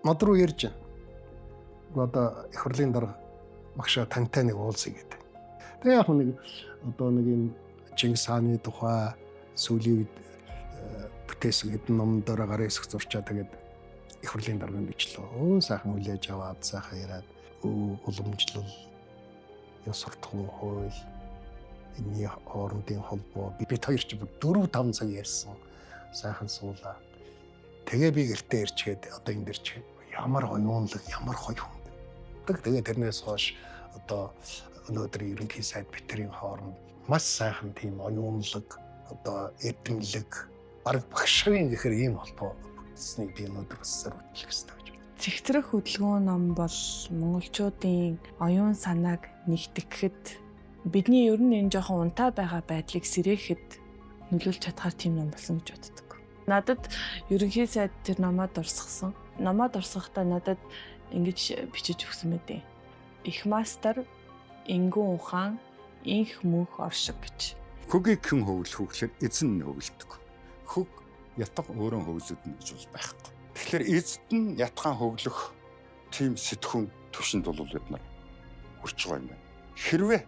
над руу ярьж байна. Одоо их хурлын дарга магшаа тантай нэг уулзъя гэдэг. Тэгээ яг нэг одоо нэг юм Чингис хааны тухай сүүлийн үед бүтээсэн хэдэн номон дээр гараа эсэх зурчаа тэгээд их хурлын дарганд бичлээ. Сайхан хүлээж аваад сайхан яриад уламжлал ёс суртахуун хууль энэ хоорондын холбоо бид хоёр ч 4-5 цаг ярьсан. Сайхан суулаа. Тэгээ би гэртээ ирчгээд одоо энэ дэр чи ямар оюунлаг ямар гоё хүн. Тэгээ тэрнээс хойш одоо өнөөдөр ерөнхий сайд битэрийн хооронд маш сайхан тийм оюунлаг одоо эдэмлэг бараг багшийн гэхэр ийм холбоо бүтсэнийг би өнөөдөр бас зөвлөх хэрэгтэй гэж байна. Цэгцэрх хөдөлгөөн ном бол монголчуудын оюун санааг нэгтгэхэд бидний ер нь энэ жоохон унтаа байгаа байдлыг сэрээхэд нөлөөлж чадхаар тийм ном болсон гэж боддог. Надад ерөнхий сайд тэр номоод дурсгасан. Номоод дурсгахдаа надад ингэж бичиж өгсөн мэдээ. Их мастер ингүүн ухаан инх мөнх оршиг гэж. Хөгийг хэн хөвлөх гэхээр эзэн нь хөвлөдөг. Хөг ятга өөрөө хөвлөдөн гэж бол байхгүй. Тэгэхээр эзэд нь ятгаан хөвлөх тийм сэтгүүн төвшөнд бол бид нар хүрч байгаа юм байна. Хэрвээ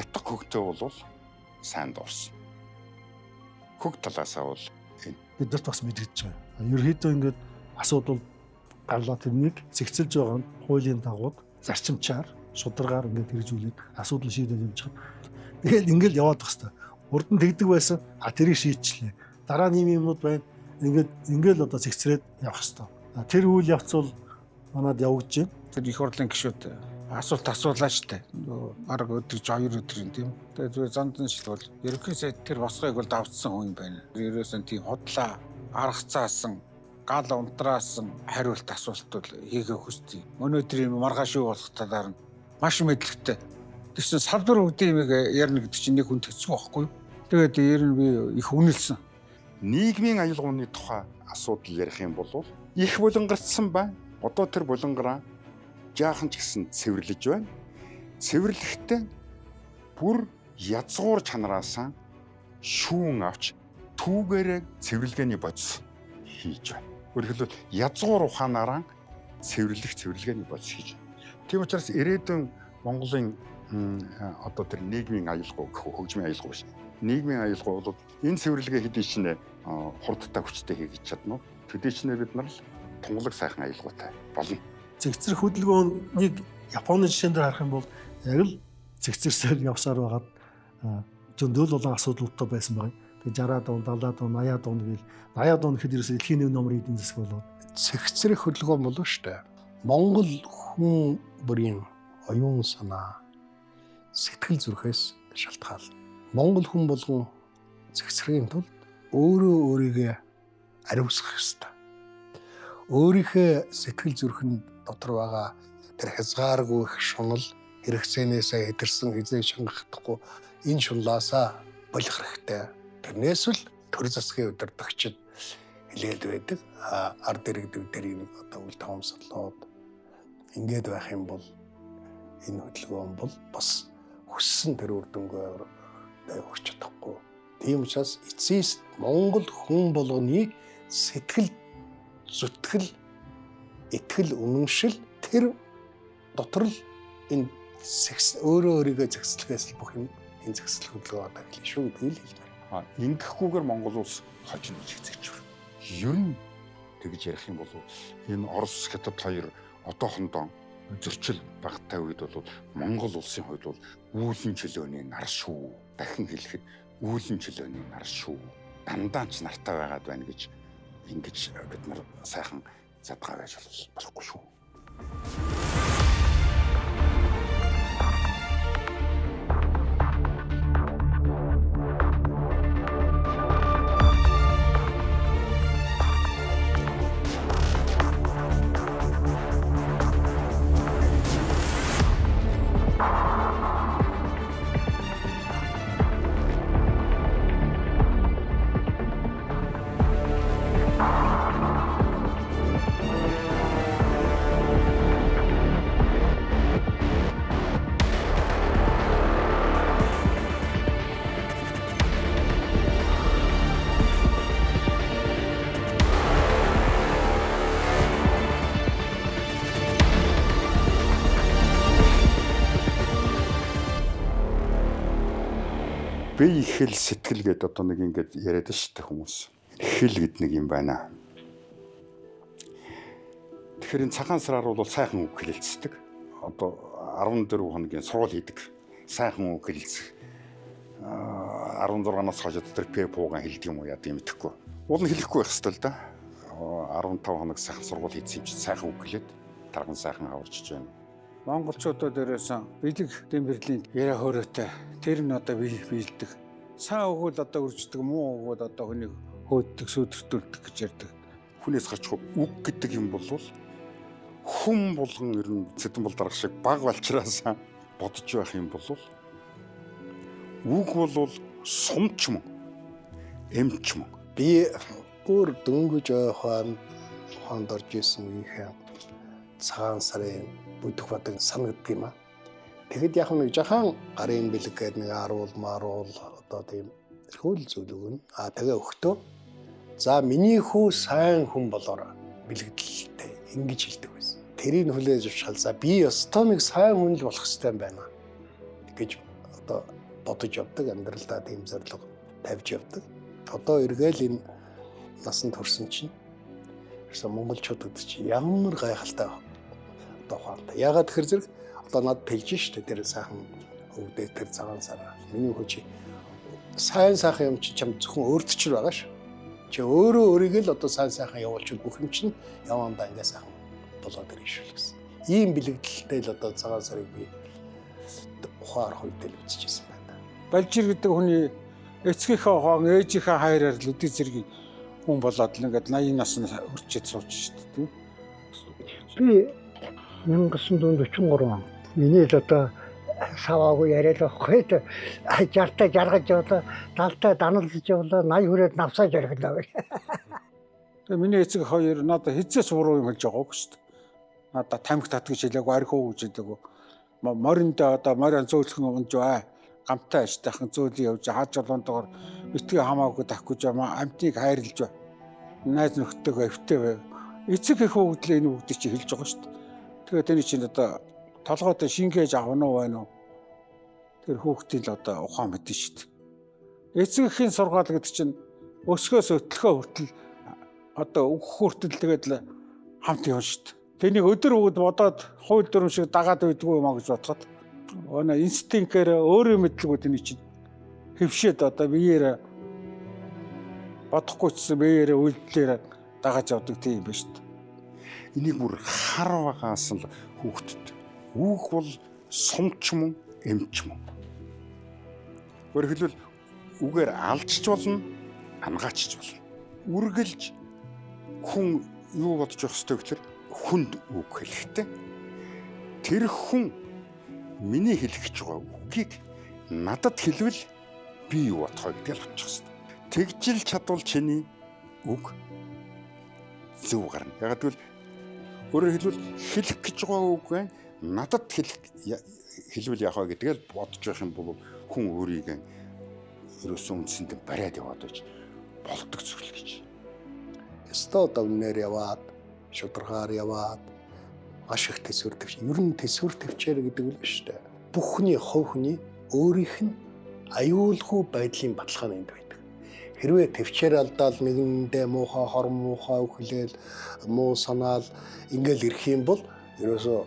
ятга хөгтэй бол сайн дурсан. Хөг талаасаа бол Бидэрт бас мэдгэж байгаа. Ерөнхийдөө ингээд асуудал гарлаа тэрнийг зэгцэлж байгаа нь хуулийн дагуу зарчимчаар шударгаар ингээд хэрэгжүүлээд асуудал шийдэж явж байгаа. Тэгэл ингээд яваад байх хэвээр. Урд нь тэгдэг байсан. Тэрийг шийдчихлээ. Дараа нь юмнууд байна. Ингээд л одоо зэгцрээд явах хэвээр. Тэр үйл явц бол манад явагдаж байна. Тэр их хурлын гишүүд асуулт асуулаа штэ. Арга өдөр 2 өдрийн тийм. Тэгээ зүгээр зандан шил бол ерөнхий сайд тэр босгоёг бол давтсан хүн юм байна. Ерөөсөн тийм хотлаа аргацаасан гал унтраасан хариулт асуулт бол хийгээ хүсдэг. Өнөөдөр юм маргааш юу болох талаар нь маш мэдлэгтэй. Тэгсэн салбар үүдийн юм ярина гэдэг чинь нэг хүн төцсөн байхгүй юу? Тэгээд ер нь би их үнэлсэн. нийгмийн аюулгууны тухай асуудал ярих юм бол их булангарцсан байна. Одоо тэр булангараа жаахан ч гэсэн цэвэрлэж байна. Цэвэрлэхдээ бүр язгуур чанараасаа шүүн авч түүгээрээ цэвэрлэгээний бодис хийж байна. Өөрөлдвөл язгуур ухаанаараа цэвэрлэгээний бодис хийж байна. Тийм учраас ирээдүйн Монголын одоо тэр нийгмийн аялал гэх хөгжмийн аялал биш. Нийгмийн аялал бол энэ цэвэрлэгээ хэдий ч нэ хурдтай хүчтэй хийгэж чадна. Төдий ч нэ бид нар л тунгалаг сайхан аялалгаатай болно. Цэгцэр хөдөлгөөнийг Японы жишээн дээр харах юм бол яг л цэгцэрсээр явсаар байгаад зөндөл болон асуудалтай байсан баг. Тэгээ 60-аад он, 70-аад он, 80-аад он гээл 80-аад он гэхэд ерөөсөө дэлхийн нэг номер эдийн засаг болоод цэгцэрийн хөдөлгөөн болов штэ. Монгол хүн бүрийн оюун санаа сэтгэл зүрхээс шалтгаална. Монгол хүн болгон цэгцэрийн тулд өөрөө өөрийгөө ариусгах ёстой. Өөрийнхөө сэтгэл зүрхэнд дотор байгаа тэр хязгааргүй их шунал хэрэгцээнээсээ хэдэрсэн хизээ шангахдахгүй энэ шунлаасаа болох хэрэгтэй. Тэрнээс л төр засгийн удирдагчид хэлээд байдаг. Ард иргэдэг дэрийг одоо үл таамаглаад ингээд байх юм бол энэ хөдөлгөөн бол бас хүссэн тэр үр дүнгээ өгч чадахгүй. Тийм учраас эцэст Монгол хүн болгоны сэтгэл зүтгэл итгэл үнэмшил тэр дотор л энэ өөрөө өөрийгөө зэгцлэхээс бүх юм энэ зэгцлэх хөдөлгөөн одоо хэлээ шүү гэдгийг л хэлмээр. Ингэхгүйгээр Монгол улс хожим зэгцэж байна. Ер нь тэгж ярих юм бол энэ Орос Хятад хоёр одоохондоо зөрчил багтай үед бол Монгол улсын хувьд бол үүлэн чөлөөний нар шүү. Дахин хэлэхэд үүлэн чөлөөний нар шүү. Дандаа ч нартай байгаад байна гэж ингэж бид нар сайхан задгаа байж болохгүй шүү. Бие ихэл сэтгэл гэдэг одоо нэг ингэж яриад шүү дээ хүмүүс. Ихэл гэд нэг юм байна. Тэгэхээр энэ цагаан сараар бол сайхан үг хэлэлцдэг. Одоо 14 хоногийн сургууль хийдэг. Сайхан үг хэлэлцэх. 16-наас хойш тэр пепугаан хэлдэг юм уу яа тийм мэдэхгүй. Уул нь хэлэхгүй байх хэвэл да. 15 хоног сайхан сургууль хийсэн юм чи сайхан үг хэлээд тарган сайхан аварчиж байна. Монголчуудад ерөөсөн бэлэг дэмбэрлийн яриа хөөрөөтэй тэр нь одоо биелдэг. Сайн өгвөл одоо үрждэг, муу өгвөл одоо хүнийг хөөддөг, сүдэртүүлдэг гэж ярьдаг. Хүнээс гарч үг гэдэг юм бол хүн болгон ер нь Цэдэн Булдарга шиг баг балчраасаа бодож байх юм бол үг бол сумч мөн, эмч мөн. Би бүр дөнгөж ухаанд орж исэн үеийнхээ цагаан сарын бүдэх бадаг санагддаг юм аа. Тэгэд яг нэг жахан гарын бэлэг гэдэг нэг маруул одоо тийм хөл зүйл өгнө. Тэгээ өгтөө. За миний хүү сайн хүн болоорой бэлэгдэлтэй ингэж хэлдэг байсан. Тэрийг хүлээж авчаал. За би өстой нэг сайн хүн л болох хэрэгтэй юм байна гэж одоо бодож явдаг, амьдралдаа тийм зорилго тавьж явдаг. Одоо эргээл энэ насанд хүрсэн чинь монголчуудад чи ямар гайхалтай одоо ухаантай. Ягаад тэгэхээр зэрэг одоо надад хэлж штэ тэр сайхан өвдөө тэр цагаан сараа. Миний хүч сайн сайхан юм чи чам зөвхөн өөртчл байгаа ш. Чи өөрөө өөрийгөө л одоо сайн сайхан явуулчих бүх юм чинь явандаа ингээ сайхан болоод ирэх шүү л гэсэн. Ийм бэлэгдэлтэй л одоо цагаан сарыг би ухаар хойдол үзчихсэн байна. Балжир гэдэг хүний эцгийнхээ хоон ээжийнхээ хайраар л үдий зэрэг хүн болоод л ингээд 80 насны хүрчээд сууж штэ тийм. Би 1943 он миний л одоо саваагүй яриад байхгүй. 60-та жаргаж явлаа, 70-та даналж явлаа, 80 хүрээд навсаж орхилоо. Тэгээ миний эцэг хоёр надад хизээс буруу юм хэлж байгааг шүү дээ. Надад тамхи татгаж хэлээгүй, архиу гэж хэлээгүй. Моринд одоо морин зөөлхөн унж бай. Гамтай аштайхан зөөлөн явж хааж жолоондоор битгий хамаагүй тахгүй жаа амтныг хайрлж бай. Найз нөхдөйгөө эвтэй бай. Эцэг их хөвгдлээ энэ үгдээ чи хэлж байгаа шүү дээ. Тэгээд тэний чинь одоо толгойтой шингээж авах нь байна уу? Тэр хүүхдийн л одоо ухаан мэдэн шүү дээ. Эцэг эхийн сургаал гэдэг чинь өсгөөс өтлөхөө хүртэл одоо өгөх хүртэл тэгээд л хамт явна шүү дээ. Тэнийг өдөр өгд бодоод хууль дүрм шиг дагаад байдгүй юм а гэж бодоход өнө инстинктээр өөрийн мэдлэгүүд энэ чинь хөвшөөд одоо биеэр бодохгүйчсэн биеэр үйлдэлээр дагаад явдаг тийм юм ба шүү дээ. Энийг бүр хар багаас л хүүхдэд үг бол сумч мөн эмч мөн. Өөрөөр хэлбэл үгээр алдчих болно, ангаачч болно. Үргэлж хүн юу бодож явах ёстой гэхээр хүнд үг хэлэхтэй. Тэр хүн миний хэлэх гэж байгаа үгийг надад хэлвэл би юу бодох вэ гэдгийг бодчих ёстой. Тэгжил чадвал чиний үг зөв гарна. Яг гэвэл өөрөөр хэлбэл хэлэх гэж байгаа үг байна. Надад хэлвэл яах вэ гэдгээл бодож явах юм бол хүн өөрийг ерөөсөн үндсэндээ бариад яваад байж болдог зүйл гэж. Өстөө одоо үнээр яваад, шударгаар яваад маш их төсвөр төвч. Ер нь төсвөр төвчээр гэдэг үл шүү дээ. Бүх хүний хувь хүний өөрийнх нь аюулгүй байдлын баталгааны энд байдаг. Хэрвээ төвчээр алдаал нэгэндээ муухай хорон муухай өглөөл муу санаал ингээл ирэх юм бол ерөөсөө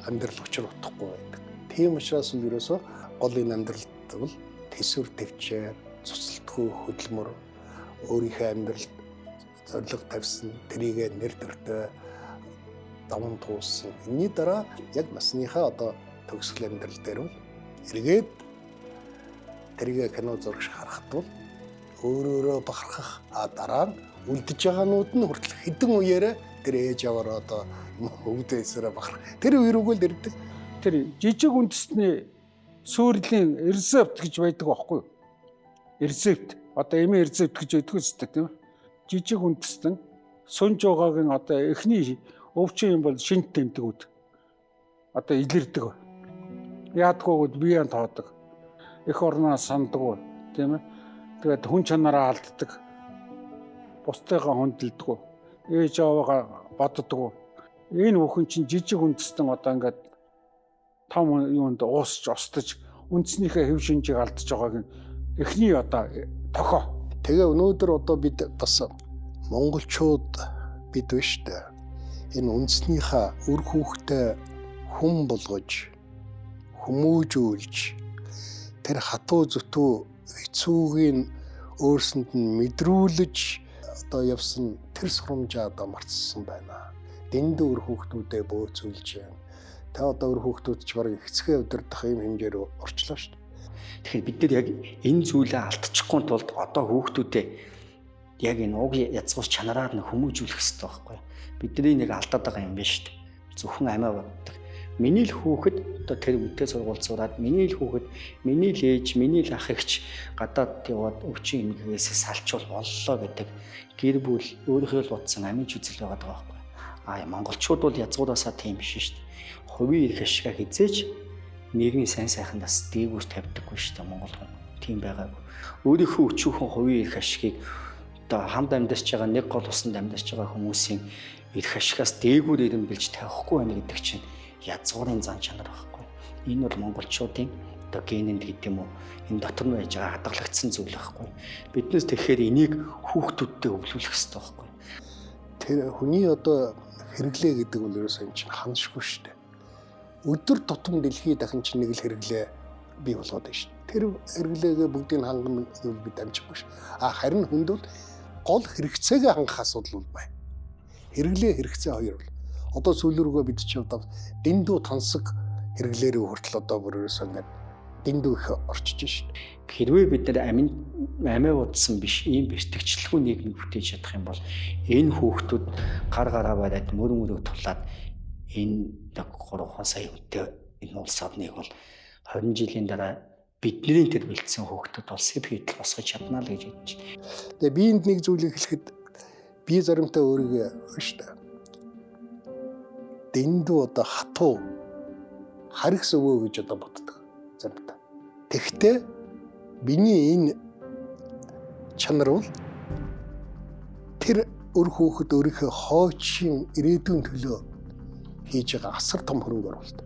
амьдрал учир утгахгүй байдаг. Тийм учраас ерөөсөө гол энэ амьдралд бол төсвөр төвчээр цуцлтгүй хөдөлмөр өөрийнхөө амьдралд зориг тавьсан тэрийг нэр төртөө даван тууссан. Энийний дараа яг насныхаа одоо төгсгөл амьдрал дээр бол эргээд тэрийг кино зурагч харахад бол өөрөөрөө бахархах дараа нь үлдэж байгаанууд нь хүртэл хэдэн үеэрээ тэр ээж аваараа одоо өвдөөсөрөө бахарх. Тэр үерүүгэл ирдэг. Тэр жижиг үндэсний суурлийн рецепт гэж байдаг байхгүй юу? Рецепт. Одоо эмээ рецепт гэж байдаг үстэй тийм ээ. Жижиг үндэстэн сунж байгаагийн одоо эхний өвчин юм бол шинт тэмдгүүд. Одоо илэрдэг. Яадгүйгүүд биеийн тоодог. Эх орноо санддаг тийм ээ. Тэгээд хүн чанараа алддаг. Бусдыгаа хүндэлдэг. Ээж аваагаа боддог. Энэ бүхэн чинь жижиг үндэстэн одоо ингээд том юунд уусч остож үндснийхээ хэв шинжийг алдаж байгааг нь эхний одоо тохоо. Тэгээ өнөөдөр одоо бид бас монголчууд бид биш үү? Энэ үндснийхээ үр хүүхдээ хүн болгож хүмүүжүүлж тэр хатуу зүтүү эцүүгийн өөрсөнд нь мэдрүүлж одоо явсан тэр сурамжаа одоо марцсан байна. Дэндүү үр хүүхдүүдэд бөөцүүлж байна. Та одоо үр хүүхдүүд ч бараг хэцгээ өдөрдох юм хэмжээр орчлоо шүү дээ. Тэгэхээр бид нар яг энэ зүйлээ алдчихгүй тулд одоо хүүхдүүдэд яг энэ уг язгуус чанараар нь хүмүүжүүлэх хэрэгтэй байхгүй. Бидний нэг алдаад байгаа юм байна шүү дээ. Зөвхөн амиа боддог. Миний л хүүхэд одоо тэр үедээ сургууль зураад миний л хүүхэд, миний л ээж, миний л ах эгч гадаад яваад өвчин эмгээс салчвал боллоо гэдэг гэр бүл өөрийнхөө л утсан амийн үзэл байгаа байхгүй. Монголчууд бол язгуураасаа тийм биш шүү дээ. Хувийн эрх ашигаа хизээч нийгмийн сайн сайхандаас дээгүүр тавьдаггүй шүү дээ Монгол хүн. Тийм байгаагүй. Өөрийнхөө өчүүхэн хувийн эрх ашигыг одоо хамт амьдарч байгаа нэг гол усанд амьдарч байгаа хүмүүсийн эрх ашигаас дээгүүр ирэмбэлж тавихгүй байна гэдэг чинь язгуурын зан чанар байхгүй. Энэ бол монголчуудын одоо генэнд гэдэг юм уу энэ дотор нь байж байгаа хадгалагдсан зүйл байхгүй. Биднээс тэгэхээр энийг хүүхдүүддээ өвлүүлэх хэрэгтэй байхгүй. Тэр хүний одоо хэрэглээ гэдэг бол ерөөсөө юм чинь ханашгүй шүү дээ. Өдөр тутам дэлхий дахин чинь нэг л хэрэглээ бий болгоод байна шүү дээ. Тэр хэрэглээгээ бүгдийг хангах нь бид амжихгүй шүү. Харин хүнд бол гол хэрэгцээгээ хангах асуудал бол байна. Хэрэглээ хэрэгцээ хоёр бол. Одоо сүүлрүүгээ бид чинь одоо дэндүү тансаг хэрэглээрээ хүртэл одоо бүр ерөөсөө ингээд дэндүү их орчиж шүү дээ. Хэрвээ бид нар амиа удсан биш ийм бэртгчлгүй нийгэм бүтээж чадах юм бол энэ хүүхдүүд гар гараа бариад мөрөг тулаад энэ 3 сая хүнтэй энэ улс орныг бол 20 жилийн дараа бидний тэр бэлдсэн хүүхдүүд улсыг хийдэл босгож чадна л гэж бодож байна. Тэгээ би энд нэг зүйлийг хэлэхэд би заримдаа өөрийгөө шүү дээ. Дэндүү одоо хатуу харигс өвөө гэж одоо боддог заримдаа. Тэгвэл биний энэ чанар бол тэр өр хүүхэд өөрийнхөө хойчин ирээдүйн төлөө хийж байгаа асар том хөрөнгө оруулалт.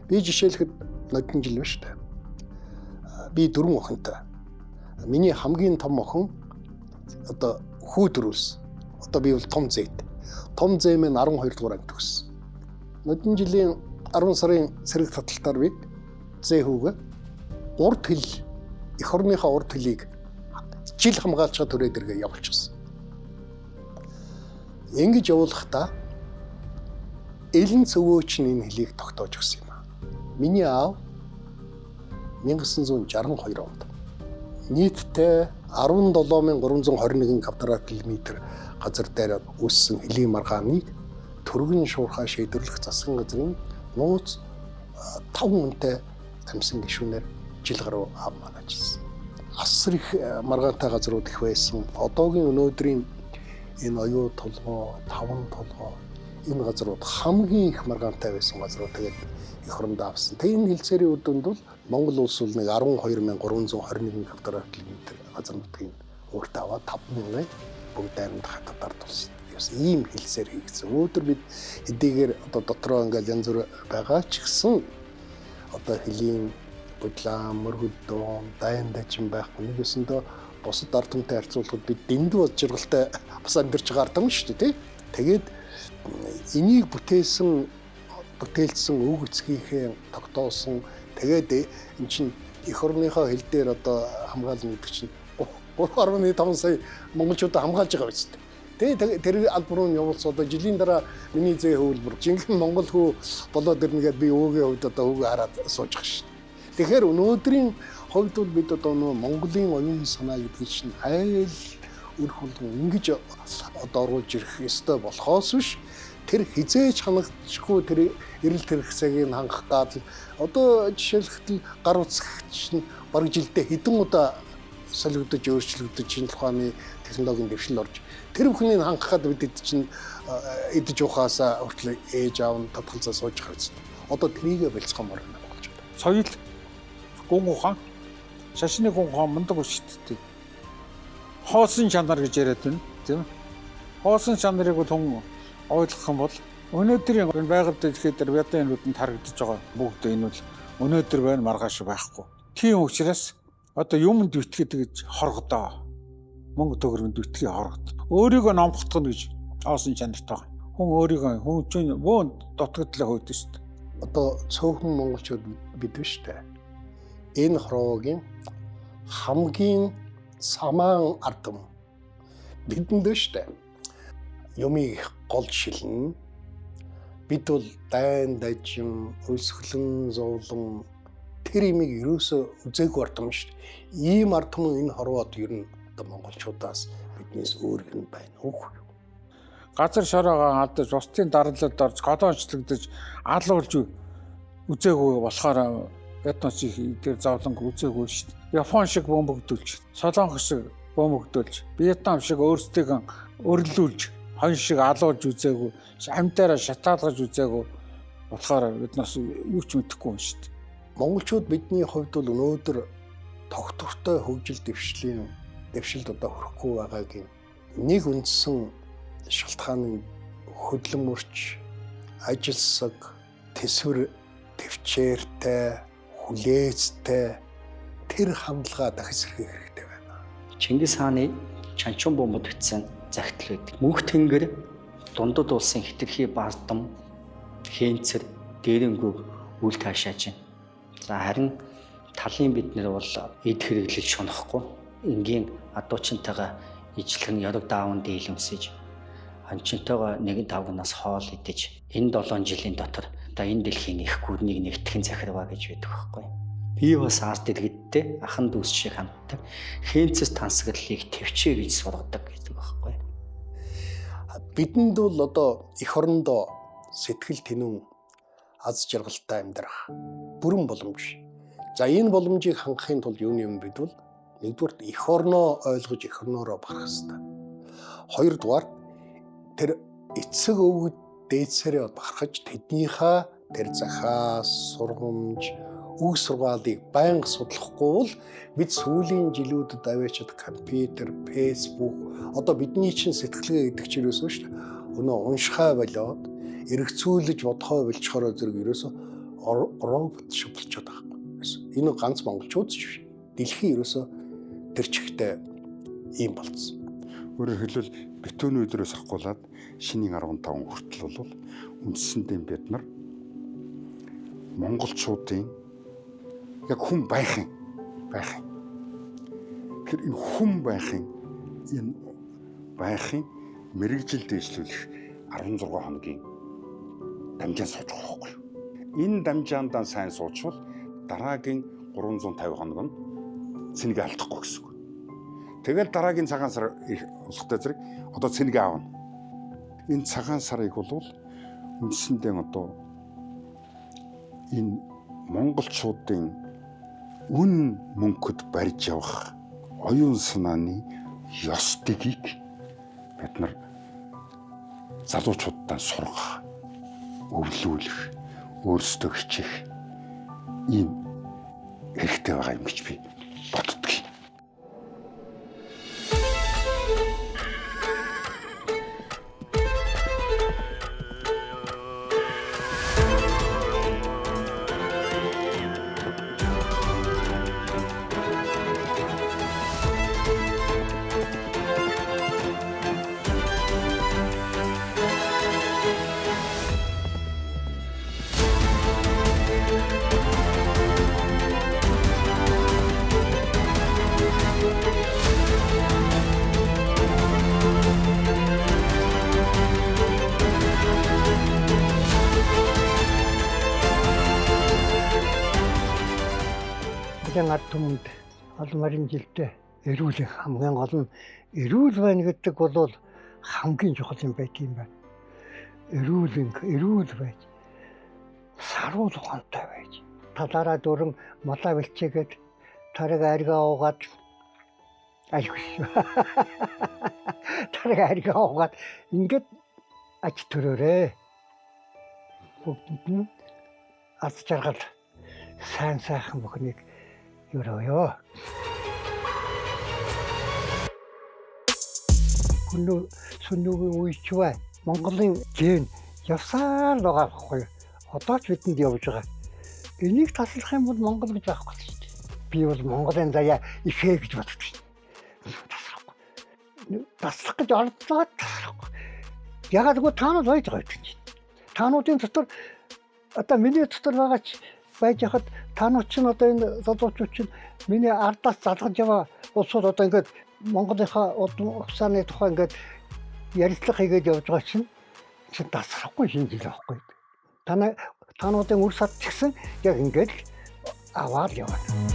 Би жишээлхэд нодон жил ба шүү дээ. би 4 охинтой. Миний хамгийн том охин одоо хүү дөрөвс. Одоо би бол том зэт. Том зээ минь 12 дугаар анги төгссөн. Өдөн жилийн 10 сарын цэрэг таталтаар би зээ хүүгээ урд хил эх орныхоо урд хилийг жил хамгаалчаа төрөөд иргээ явуулчихсан. Ингэж явуулахдаа элен цөвөөч нь энэ хилийг тогтоож өгсөн юм аа. Миний аав 1962 онд нийтдээ 17321 квадрат километр газар дээр үүссэн хилийн маргааныг түргэн шуурхай шийдвэрлэх засгийн газрын нууц 5 хүнтэй тамсан гишүүнээр жил гаруй хамгаалжсэн. Асар их маргаантай газрууд их байсан. Одоогийн өнөөдрийн энэ оюу толгой, таван толгой энэ газрууд хамгийн их маргаантай байсан газрууд тэгээд их орондоо авсан. Тэгээ энэ хилцээрийн үр дүнд бол Монгол улс бол нэг 12321 квадрат километр газар нутгийн өөртөө аваад 5000 бүгд дайранд хатадаар тулсан. Ийм хилцээр хийгдсэн. Өнөөдөр бид эдгээр одоо дотроо ингээл янз бүр байгаа ч гэсэн одоо хилийн бодлоо, мөргөлдөөн, дайн дажин байхгүй. Нэгэсэндээ бусад ард түмтэй харьцуулахад бид дэндүү бод жаргалтай бас амьдарч байгаа ард түмэн шүү дээ, тий. Тэгээд энийг бүтээлсэн үг эцгийнхээ тогтоосон тэгээд эн чинь эх орныхоо хил дээр одоо хамгаална гэдэг чинь 3.5 сая монголчуудаа хамгаалж байгаа биз дээ. Тэр албар нь явуулсан одоо жилийн дараа миний зээ хөвлбөр жинхэнэ монгол хүү болоод ирнэгээд би өвөгийн хувьд одоо өвгөө хараад сууж байгаа шүү дээ. Тэгэхээр өнөөдрийн хувьд бол бид одоо нөө Монголын оюун санаа гэдэг чинь айл өрх болгон ингэж одоо оруулж ирэх ёстой болохоос биш тэр хизээж хангахгүй тэр эрэл тэрх цагийг хангах гад одоо жишээлбэл гар утсагч нь бараг жилдээ хэдэн удаа солигдож өөрчлөгдөж шинжлэх ухааны технологийн дэвшил орж тэр бүхнийг хангахад бид чинь идэж ухаасаа хүртэл ээж аав нь татгалзаа сууж байгаа биз. Одоо трийгээ бэлцгэмээр байна болж байна. Соёл гүн ухаан шашны гүн ухаан мундаг өшөлттэй. Хоосон чанар гэж яриад байна, тийм ээ. Хоосон чанарыг бол хүн ойлгох юм бол өнөөдрийн байгаль дэлхийд дээр ядын энүүдэнд харагдаж байгаа бүгд энэ бол өнөөдөр байна маргааш байхгүй. Тийм учраас одоо юмд битгий гэж хоргодоо. Мөнгө төгрөнд битгий хоргод. Өөрийгөө номхотгоно гэж хоосон чанартай байгаа. Хүн өөрийгөө хүн чинь бөөн дутагдлаа хөөдөг шүү дээ. Одоо цөөхөн монголчууд бид биш үү? Энэ хорвоогийн хамгийн самаан ард түмэн бидэнд шүү дээ. Юмыг гол шилнэ. Бид бол дайн дажин, өсгөлэн, зовлон тэр имийг ерөөсөө үзээгүй ард түмэн шүү дээ. Ийм ард түмэн энэ хорвоод ер нь одоо монголчуудаас биднээс өөр юм байна уу? Газар шороогоо алдаж, устын дарлалд орж, голоончлогдож, алуулж үзээгүй болохоор этноч дээр зовлонг үзээгүй шүү дээ. Япон шиг бомбогдуулж, Солонгос шиг бомбогдуулж, Вьетнам шиг өөрсдөө өрлүүлж, хон шиг алуулж үзээгүй, амьдаараа шатаалгаж үзээгүй болохоор биднээс юу ч мэдэхгүй юм шүү дээ. Монголчууд бидний хувьд бол өнөөдөр тогтвортой хөгжил дэвшилд одоо хүрэхгүй байгаагийн нэг үндсэн шалтгааны хөдөлмөрч, ажилсаг, тэсвэр төвчээртэй, хүлээцтэй тэр хандлагаа дахиж сэргээх хэрэгтэй байна. Чингис хааны чанчун бомбод бичсэн загтал байдаг. Мөнх тэнгэр дундад улсын хэтэрхий баардам хээнцэр дээрэнгүй үл таашааж байна. За харин талын бид нар бол эд хэрэглэж шунохгүй энгийн адуучинтайгаа ижлэх нь яраг даавн дийлэмсэж анчинтайгаа нэгэн тавгнаас хоол идэж энэ 7 жилийн дотор одоо энэ дэлхийн их гүрнийг нэгтгэн захирваа гэж байдаг байхгүй. Би бас арт иргэдтэй ахан дүүс шиг хамтдаг хээнцэс тансаглалыг төвчээ гэж сургадаг гэдэг байхгүй. Бидэнд бол одоо эх орондоо сэтгэл тэнүүн аз жаргалтай амьдрах бүрэн боломж. За энэ боломжийг хангахын тулд юуны юм бид бол нэгдүгээр эх орноо ойлгож эх орноороо барах хэрэгтэй. Хоёрдугаар тэр эцэг өвгөд дээдсээрээ барахж тэднийхээ тэр захаас сургамж үг сургаалыг байнга судлахгүй бол бид сүүлийн жилүүдэд аваачаад компьютер, фэйсбુક одоо бидний чинь сэтгэлгээ гэдэг чинь ерөөсөө шүү дээ. Өнөө уншихаа болоод эргэцүүлж бодхоо болчхороо зэрэг ерөөсөө робот шиг болчиход байгаа юм. Энэ ганц монголчууд ч биш. Дэлхийн ерөөсөө тэр чигтээ ийм болцсон. Өөрөөр хэлбэл бетон өдрөөс ахгуулаад шинийн 15 хүртэл бол үндсэндээ бид нар монголчуудын яг хүн байхын. Тэр энэ хүн байхын мэрэгжил дэвшлүүлэх 16 хоногийн дамжаан сууж байгаа байхгүй юу? Энэ дамжаандаа сайн суучвал дараагийн 350 хоног нь цэнийг алдахгүй гэсэн үг. Тэгэл дараагийн цагаан сар болохтой зэрэг одоо цэнийг аавна. Энэ цагаан сарыг бол үндсэндээ одоо энэ монголчуудын үн мөнхөд барьж явах оюун санааны ёс төдийг бид нар залуучуудаа сургах, өвлүүлэх, өөрсдөө хичээх ийм хэрэгтэй байгаа юм гэж би боддог. Ард түмэнд олмарын жилдээ эрүүл хамгийн гол нь эрүүл байна гэдэг бол хамгийн чухал юм байт юм байна. Эрүүл байж, саруул ухаантай байж, талаараа дөрөн молоо бэлчээгээд тариг аргаа уугаад тариг аргаа уугаад ингээд аж төрөөрэй. Бүгдэнд нь аз жаргал сайн сайхан бүхнийг ёроо. Сүнүүгийн үеч Монголын ген явсаар байгаа байхгүй. Одоо ч бидэнд явж байгаа. Энийг таслах юм бол Монгол гэж байхгүй шүү дээ. Би бол Монголын заяа ихээ гэж боддог шүү дээ. Таслах гэж оролдож байгаа таслахгүй. Ягаад гэвэл та нар байж байгаа гэж. Таануудын дотор одоо миний дотор байгаа ч байж хахад таанууд ч одоо энэ залуучууд ч миний ардаас залгаж яваа улсууд одоо ингээд Монголынхаа угсааны тухай ингээд ярилцлага хийгээд явж байгаа чинь тасрахгүй шинжил авахгүй. Таануудын үр сад ч гэсэн яг ингээд аваад яваад.